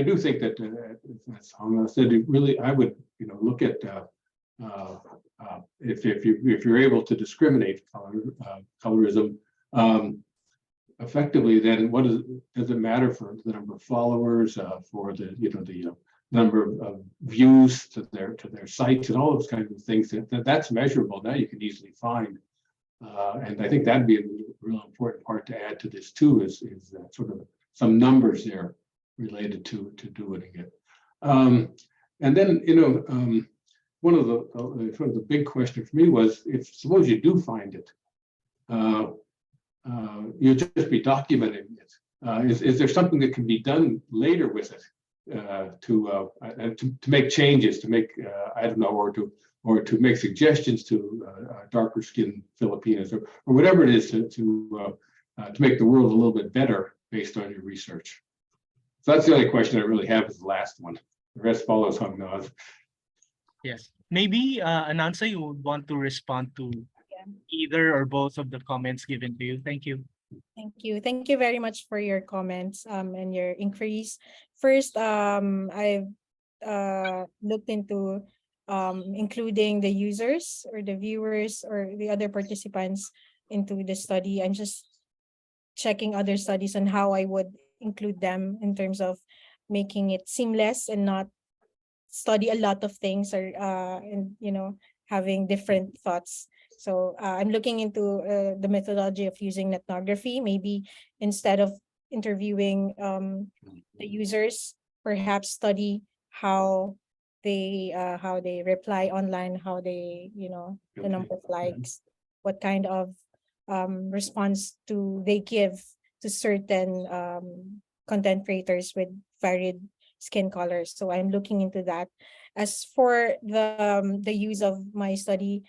do think that, as Hong said, it really, I would, you know, look at if you're able to discriminate colorism effectively, then what does it matter for the number of followers, for the, you know, the number of views to their sites and all those kinds of things? That's measurable. Now you can easily find, and I think that'd be a real important part to add to this too, is sort of some numbers there related to doing it. And then, you know, one of the sort of the big question for me was, if suppose you do find it, you'll just be documenting it. Is there something that can be done later with it to make changes, to make I don't know, or to make suggestions to darker skinned Filipinos, or whatever it is to make the world a little bit better based on your research? So that's the only question I really have, is the last one. The rest follows Hong Na's. Yes. Maybe Anansa, you would want to respond to either or both of the comments given to you. Thank you. Thank you. Thank you very much for your comments and your inquiries. First, I've looked into including the users or the viewers or the other participants into the study. I'm just checking other studies on how I would include them in terms of making it seamless and not study a lot of things, or and you know, having different thoughts. So I'm looking into the methodology of using ethnography. Maybe instead of interviewing the users, perhaps study how they reply online, how they, you know, the number of likes, what kind of response do they give to certain content creators with varied skin colors. So I'm looking into that. As for the use of my study,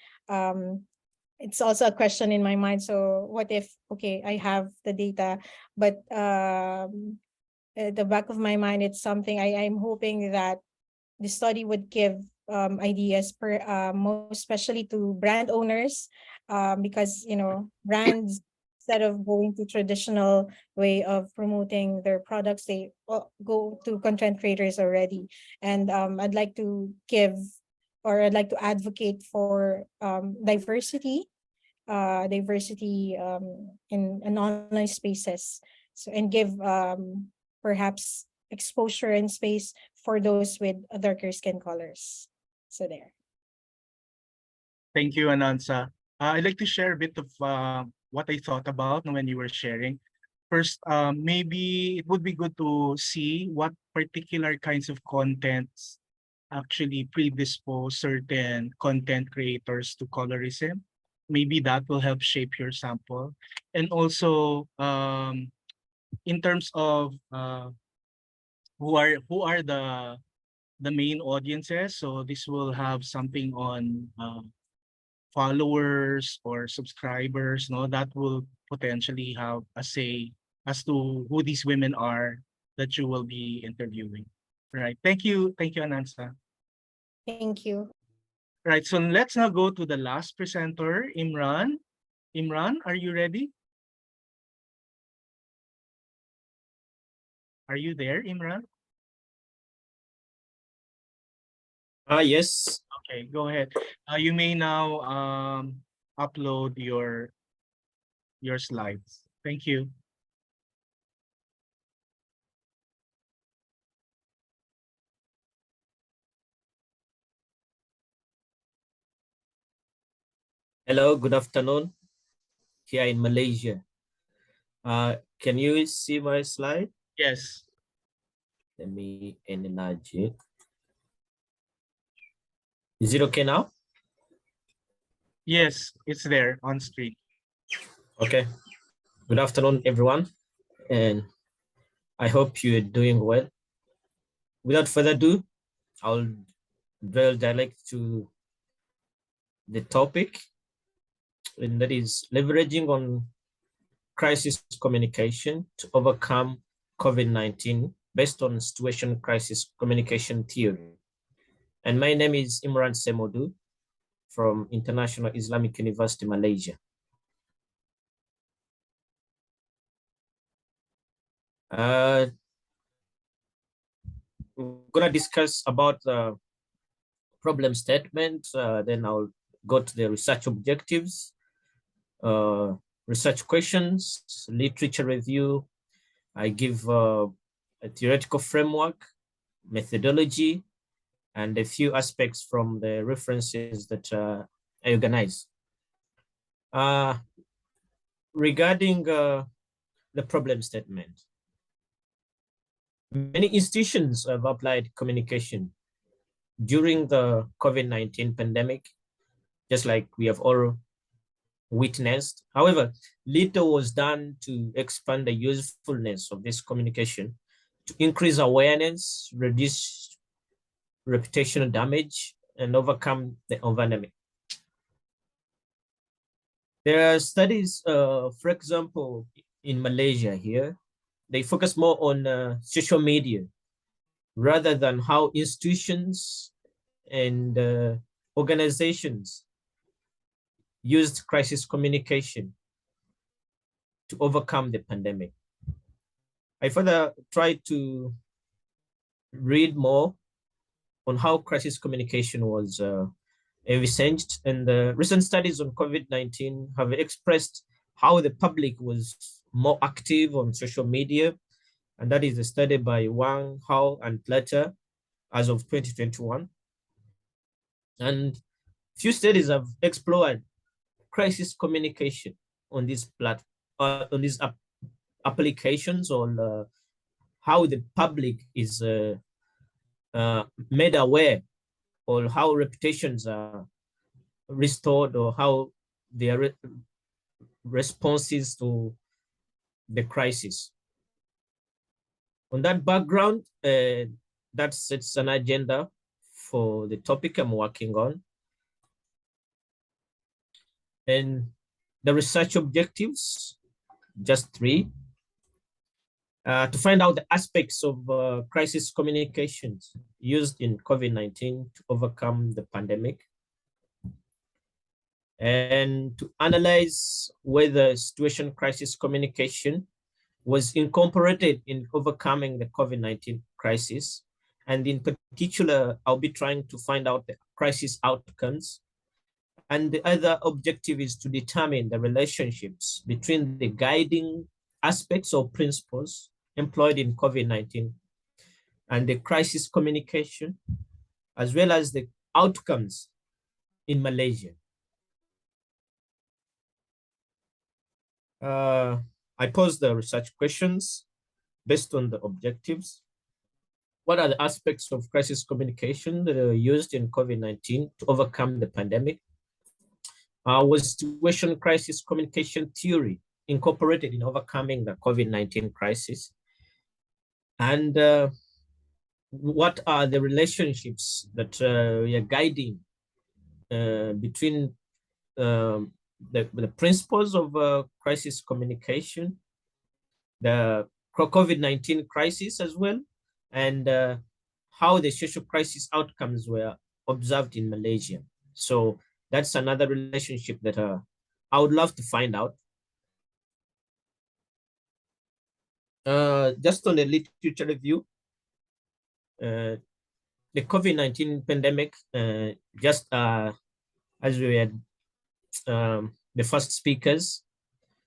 it's also a question in my mind. So what if, okay, I have the data, but at the back of my mind, it's something I'm hoping that the study would give ideas most especially to brand owners, because, you know, brands, instead of going to traditional way of promoting their products, they go to content creators already. And I'd like to advocate for diversity in online spaces. So, and give perhaps exposure and space for those with darker skin colors. So there. Thank you, Anansa. I'd like to share a bit of what I thought about when you were sharing. First, maybe it would be good to see what particular kinds of contents actually predispose certain content creators to colorism. Maybe that will help shape your sample. And also, in terms of who are the main audiences, so this will have something on followers or subscribers, no, that will potentially have a say as to who these women are that you will be interviewing. Right. Thank you, Anansa. Thank you. Right, so let's now go to the last presenter, Imran. Imran, are you ready? Are you there, Imran? Yes. Okay, go ahead. You may now upload your slides. Thank you. Hello, good afternoon here in Malaysia. Can you see my slide? Yes. Let me enlarge it. Is it okay now? Yes, it's there on screen. Okay. Good afternoon, everyone. And I hope you're doing well. Without further ado, I'll dwell direct to the topic, and that is leveraging on crisis communication to overcome COVID-19 based on situation crisis communication theory. And my name is Imran Ssemuddu from International Islamic University, Malaysia. We're gonna discuss about the problem statement, then I'll go to the research objectives, research questions, literature review. I give a theoretical framework, methodology, and a few aspects from the references that I organize. Regarding the problem statement, many institutions have applied communication during the COVID-19 pandemic, just like we have all witnessed. However, little was done to expand the usefulness of this communication, to increase awareness, reduce reputational damage, and overcome the environment. There are studies, for example, in Malaysia here, they focus more on social media rather than how institutions and organizations used crisis communication to overcome the pandemic. I further tried to read more on how crisis communication was envisaged, and the recent studies on COVID-19 have expressed how the public was more active on social media, and that is a study by Wang, Hao, and Platter as of 2021. And few studies have explored crisis communication on these applications, on how the public is made aware, or how reputations are restored, or how their responses to the crisis. On that background, that sets an agenda for the topic I'm working on. And the research objectives, just 3. To find out the aspects of crisis communications used in COVID-19 to overcome the pandemic, and to analyze whether situation crisis communication was incorporated in overcoming the COVID-19 crisis. And in particular, I'll be trying to find out the crisis outcomes. And the other objective is to determine the relationships between the guiding aspects or principles employed in COVID-19 and the crisis communication, as well as the outcomes in Malaysia. I posed the research questions based on the objectives. What are the aspects of crisis communication that are used in COVID-19 to overcome the pandemic? Was situation crisis communication theory incorporated in overcoming the COVID-19 crisis? And what are the relationships that we are guiding between the principles of crisis communication, the COVID-19 crisis as well, and how the social crisis outcomes were observed in Malaysia. So that's another relationship that I would love to find out. Just on the literature review, the COVID-19 pandemic, just as we had the first speakers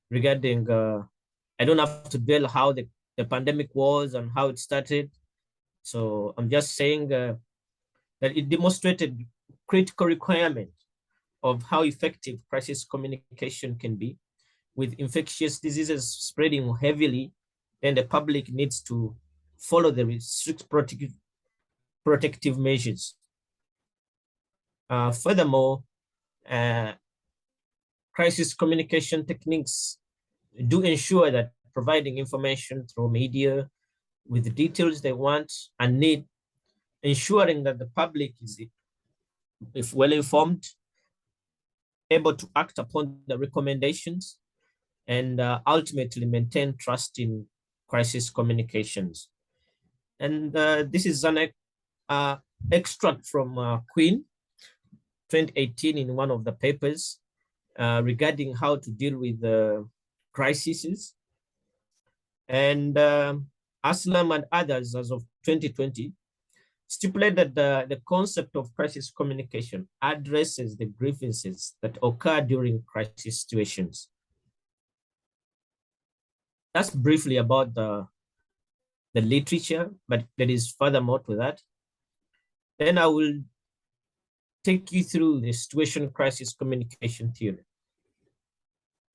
regarding, I don't have to dwell how the pandemic was and how it started. So I'm just saying that it demonstrated critical requirement of how effective crisis communication can be. With infectious diseases spreading heavily, then the public needs to follow the strict protective measures. Furthermore, crisis communication techniques do ensure that providing information through media with the details they want and need, ensuring that the public is, if well informed, able to act upon the recommendations, and ultimately maintain trust in crisis communications. And this is an extract from Queen 2018 in one of the papers regarding how to deal with crises. And Aslam and others as of 2020 stipulate that the concept of crisis communication addresses the grievances that occur during crisis situations. That's briefly about the literature, but there is furthermore to that. Then I will take you through the situation crisis communication theory.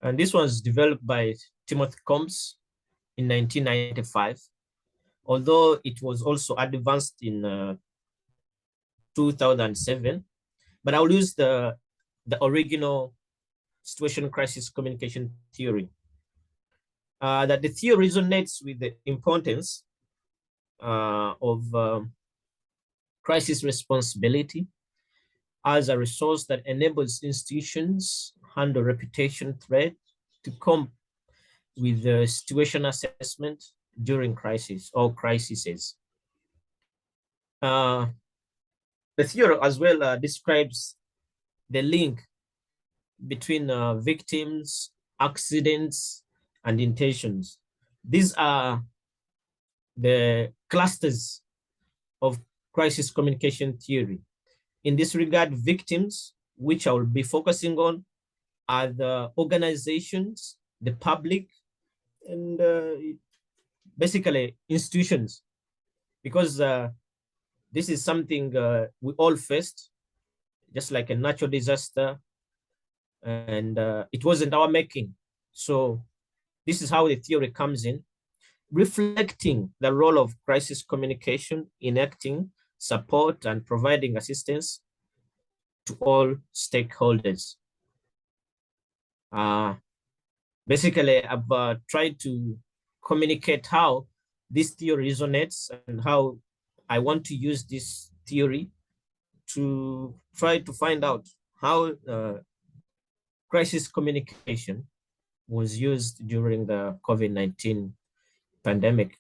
And this was developed by Timothy Combs in 1995, although it was also advanced in 2007, but I'll use the original situation crisis communication theory. That the theory resonates with the importance of crisis responsibility as a resource that enables institutions handle reputation threat to come with the situation assessment during crisis or crises. The theory as well describes the link between victims, accidents, and intentions. These are the clusters of crisis communication theory. In this regard, victims, which I will be focusing on, are the organizations, the public, and basically institutions, because this is something we all faced, just like a natural disaster, and it wasn't our making. So this is how the theory comes in, reflecting the role of crisis communication in acting, support, and providing assistance to all stakeholders. Basically, I've tried to communicate how this theory resonates and how I want to use this theory to try to find out how crisis communication was used during the COVID-19 pandemic.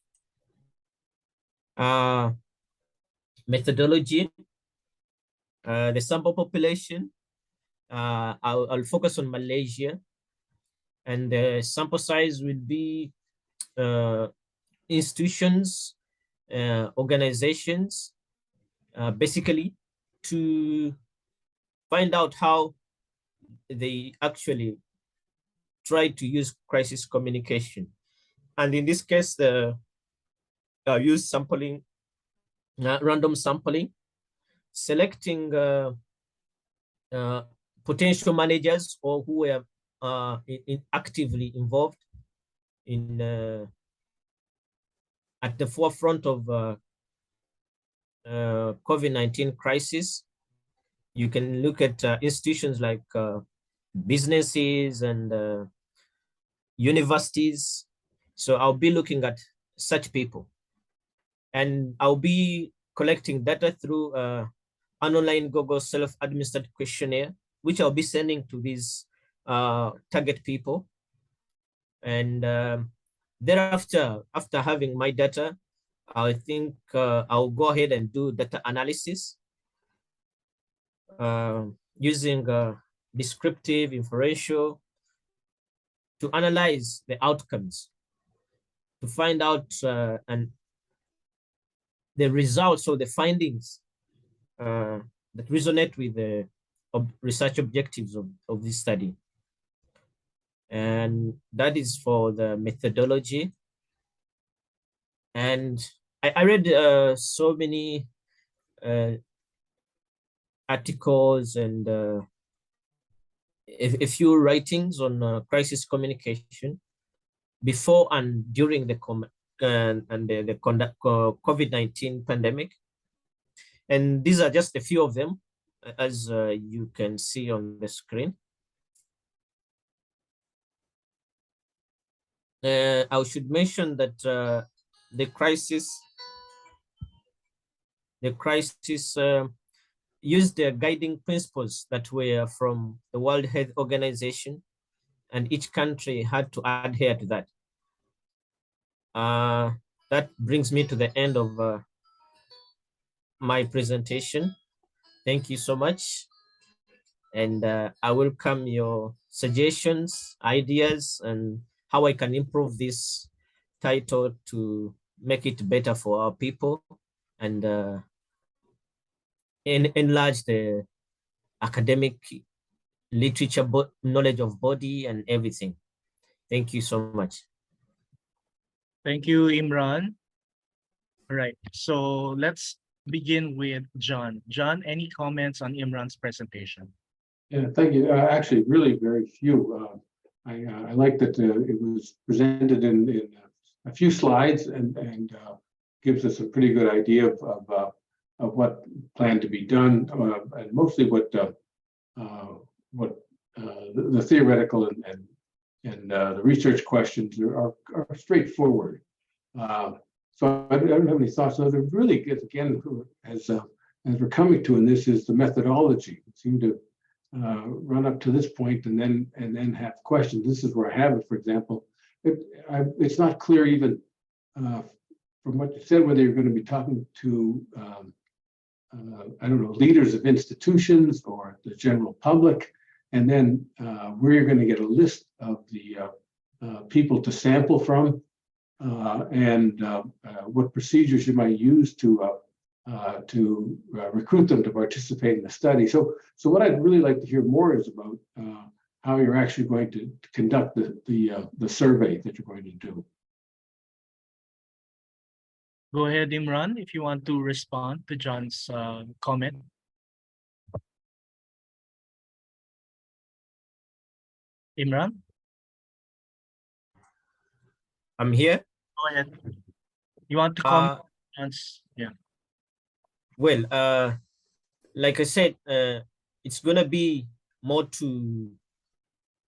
Methodology, the sample population, I'll focus on Malaysia, and the sample size will be institutions, organizations, basically to find out how they actually try to use crisis communication. And in this case, use sampling, random sampling, selecting potential managers or who were actively involved in at the forefront of COVID-19 crisis. You can look at institutions like businesses and universities. So I'll be looking at such people, and I'll be collecting data through an online Google self-administered questionnaire, which I'll be sending to these target people. And thereafter, after having my data, I think I'll go ahead and do data analysis using descriptive, inferential, to analyze the outcomes, to find out and the results or the findings that resonate with the research objectives of this study. And that is for the methodology. And I read so many articles and a few writings on crisis communication before and during the COVID-19 pandemic. And these are just a few of them, as you can see on the screen. I should mention that the crisis used the guiding principles that were from the World Health Organization, and each country had to adhere to that. That brings me to the end of my presentation. Thank you so much. And I welcome your suggestions, ideas, and how I can improve this title to make it better for our people and enlarge the academic literature, knowledge of body and everything. Thank you so much. Thank you, Imran. All right, so let's begin with John. John, any comments on Imran's presentation? Yeah, thank you. Actually, really very few. I like that it was presented in a few slides and gives us a pretty good idea of what planned to be done, and mostly what the theoretical and the research questions are straightforward. So I don't have any thoughts. Other really good, again, as we're coming to, and this is the methodology. It seemed to run up to this point and then have questions. This is where I have it. For example, it's not clear even from what you said whether you're going to be talking to I don't know, leaders of institutions or the general public, and then where you're going to get a list of the people to sample from, and what procedures you might use to recruit them to participate in the study. So what I'd really like to hear more is about how you're actually going to conduct the survey that you're going to do. Go ahead, Imran, if you want to respond to John's comment. Imran? I'm here. Go ahead. You want to comment? Yeah. Well, like I said, it's going to be more to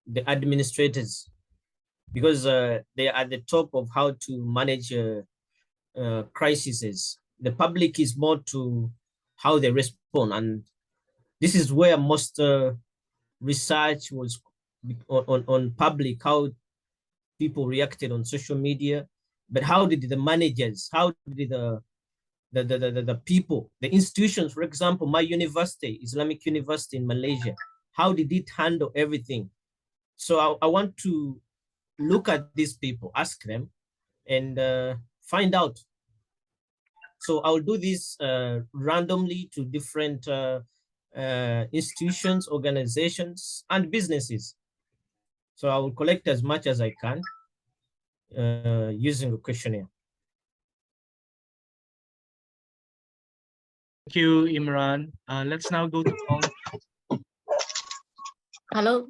the administrators, because they are at the top of how to manage crises. The public is more to how they respond, and this is where most research was on public, how people reacted on social media. But how did the managers, how did the people, the institutions, for example, my university, Islamic University in Malaysia, how did it handle everything? So I want to look at these people, ask them, and find out. So I'll do this randomly to different institutions, organizations, and businesses. So I will collect as much as I can using a questionnaire. Thank you, Imran. Let's now go to Paul. Hello.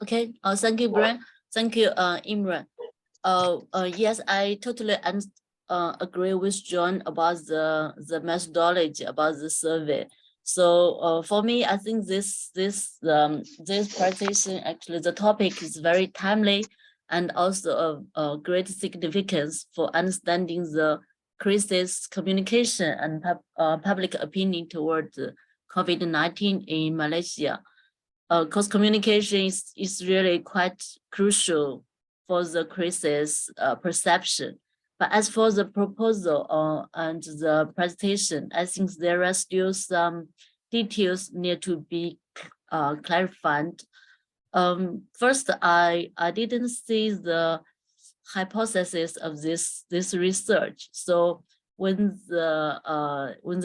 Okay. Thank you, Brian. Thank you, Imran. Yes, I totally agree with John about the methodology about the survey. So for me, I think this presentation, actually the topic is very timely and also of great significance for understanding the crisis communication and public opinion toward COVID-19 in Malaysia. Because communication is really quite crucial for the crisis perception. But as for the proposal and the presentation, I think there are still some details need to be clarified. First, I didn't see the hypothesis of this research. So when the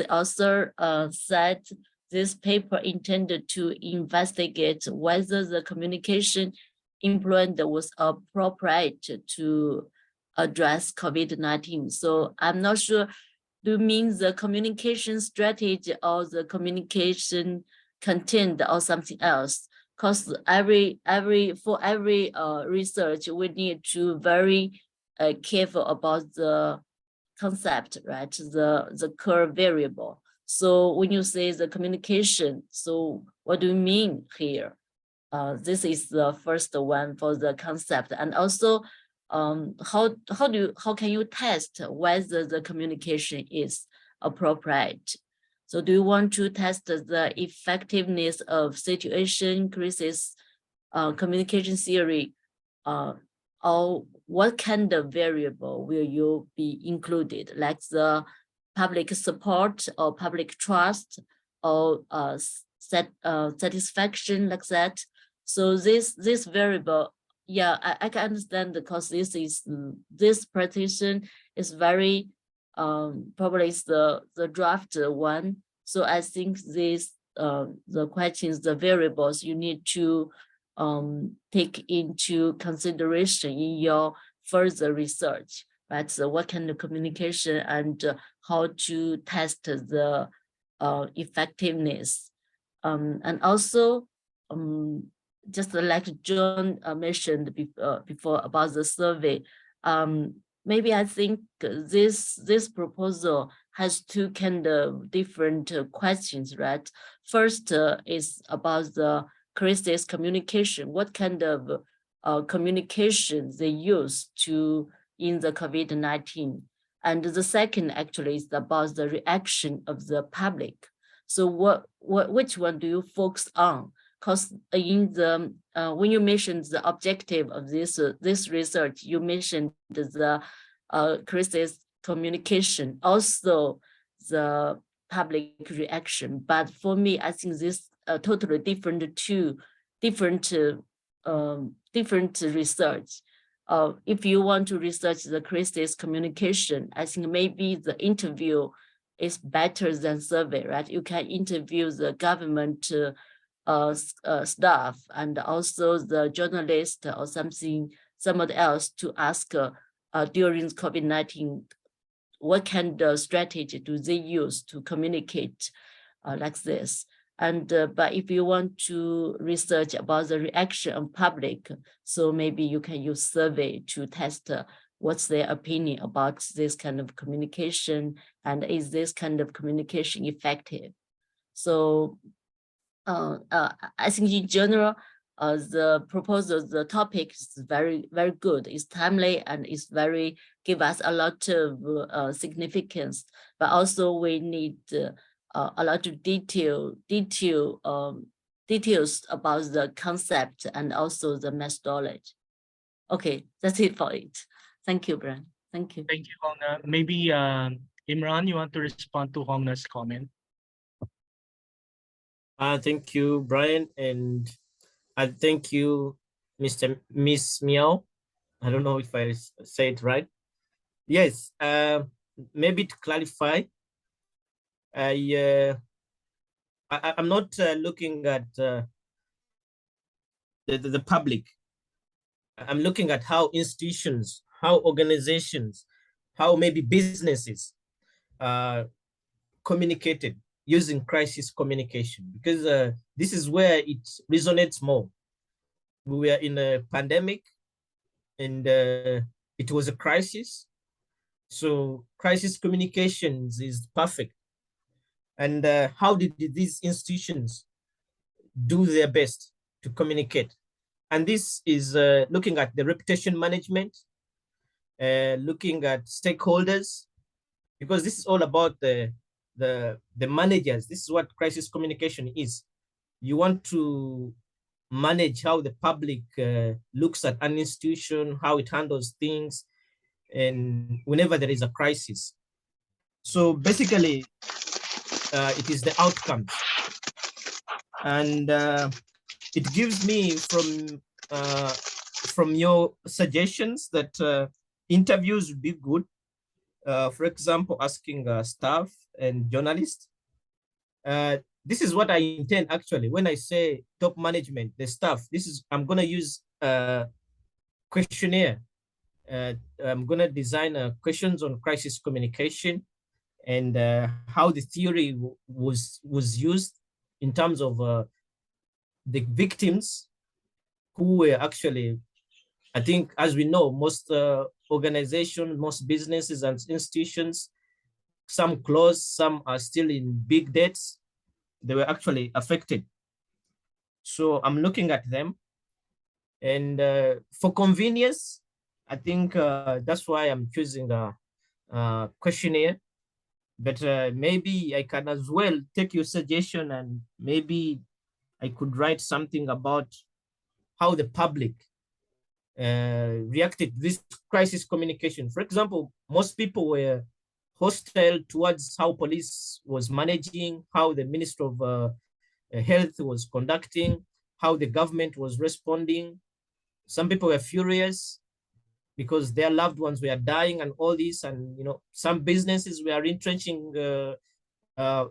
author said this paper intended to investigate whether the communication employed was appropriate to address COVID-19. So I'm not sure, do you mean the communication strategy or the communication content or something else? Because for every research, we need to very careful about the concept, right? The core variable. So when you say the communication, so what do you mean here? This is the first one for the concept, and also how can you test whether the communication is appropriate? So do you want to test the effectiveness of situation crisis communication theory, or what kind of variable will you be included, like the public support or public trust or satisfaction, like that? So this variable, yeah, I can understand, because this partition is very probably is the draft one. So I think this the questions, the variables you need to take into consideration in your further research, right? So what kind of communication and how to test the effectiveness, and also just like John mentioned before about the survey, maybe I think this proposal has two kind of different questions, right? First is about the crisis communication. What kind of communication they use in the COVID-19? And the second actually is about the reaction of the public. So which one do you focus on? Because in the when you mentioned the objective of this research, you mentioned the crisis communication, also the public reaction. But for me, I think this totally different research. If you want to research the crisis communication, I think maybe the interview is better than survey, right? You can interview the government staff and also the journalist or someone else to ask during COVID-19, what kind of strategy do they use to communicate like this? And but if you want to research about the reaction of public, so maybe you can use survey to test what's their opinion about this kind of communication, and is this kind of communication effective? So I think in general, the proposal, the topic is very, very good. It's timely and it's very, give us a lot of significance, but also we need a lot of details about the concept and also the methodology. Okay, that's it for it. Thank you, Brian. Thank you. Thank you, Hongna. Maybe Imran, you want to respond to Hongna's comment? Thank you, Brian, and I thank you, Miss Miao. I don't know if I say it right. Yes, maybe to clarify, I'm not looking at the public. I'm looking at how institutions, how organizations, how maybe businesses communicated using crisis communication, because this is where it resonates more. We were in a pandemic and it was a crisis. So crisis communications is perfect. And how did these institutions do their best to communicate? And this is looking at the reputation management, looking at stakeholders, because this is all about the managers. This is what crisis communication is. You want to manage how the public looks at an institution, how it handles things, and whenever there is a crisis. So basically, it is the outcomes. and it gives me from your suggestions that interviews would be good. For example, asking staff and journalists. This is what I intend actually when I say top management, the staff. I'm gonna use a questionnaire. I'm gonna design questions on crisis communication and how the theory was used in terms of the victims who were actually, I think, as we know, most organizations, most businesses and institutions, some closed, some are still in big debts. They were actually affected. So I'm looking at them. And for convenience, I think that's why I'm choosing a questionnaire. But maybe I can as well take your suggestion, and maybe I could write something about how the public reacted to this crisis communication. For example, most people were hostile towards how police was managing, how the Minister of Health was conducting, how the government was responding. Some people were furious because their loved ones were dying and all this, and some businesses were retrenching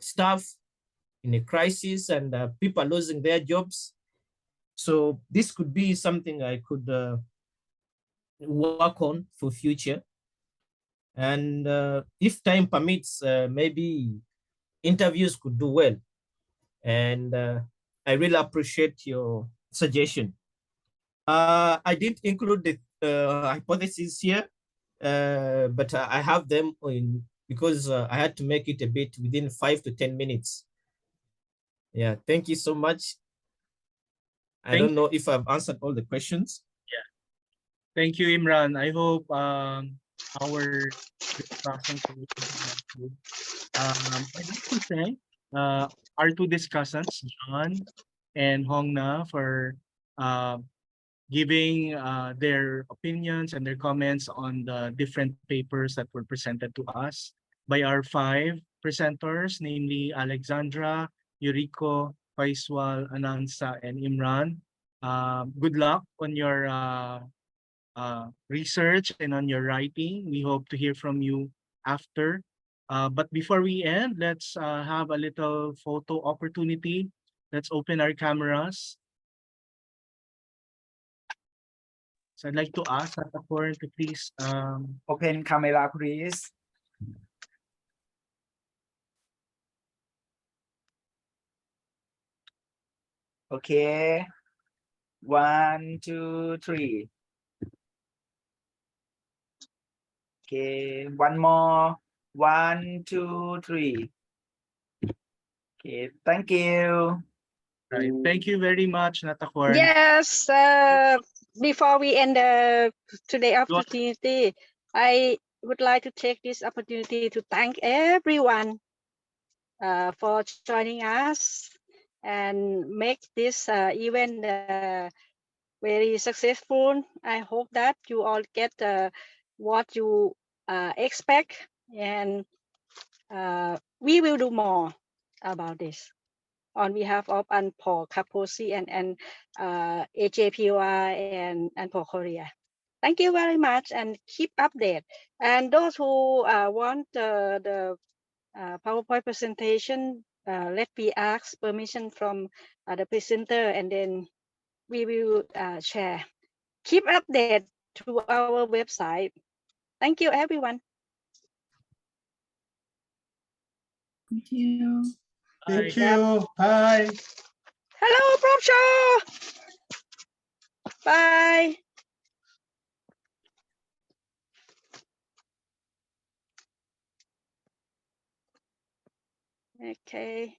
staff in a crisis, and people are losing their jobs. So this could be something I could work on for future. And if time permits, maybe interviews could do well. And I really appreciate your suggestion. I didn't include the hypotheses here, but I have them in because I had to make it a bit within 5 to 10 minutes. Yeah, thank you so much. I don't know if I've answered all the questions. Yeah. Thank you, Imran. I hope our discussion I'd like to thank our two discussants, John and Hongna, for giving their opinions and their comments on the different papers that were presented to us by our 5 presenters, namely Alexandra, Yuriko, Faiswal, Anansa, and Imran. Good luck on your research and on your writing. We hope to hear from you after. But before we end, let's have a little photo opportunity. Let's open our cameras. So I'd like to ask CAPOR to please open camera, please. Okay. 1, 2, 3. Okay, one more. 1, 2, 3. Okay, thank you. Right. Thank you very much, Natacorn. Yes, before we end today's opportunity, I would like to take this opportunity to thank everyone for joining us and make this event very successful. I hope that you all get what you expect, and we will do more about this on behalf of UNPOR, CAPORCI, and AJPOR and for Korea. Thank you very much, and keep update. And those who want the PowerPoint presentation, let me ask permission from the presenter, and then we will share. Keep update to our website. Thank you, everyone. Thank you. Thank you. Bye. Hello, Prof. Shaw. Bye. Okay.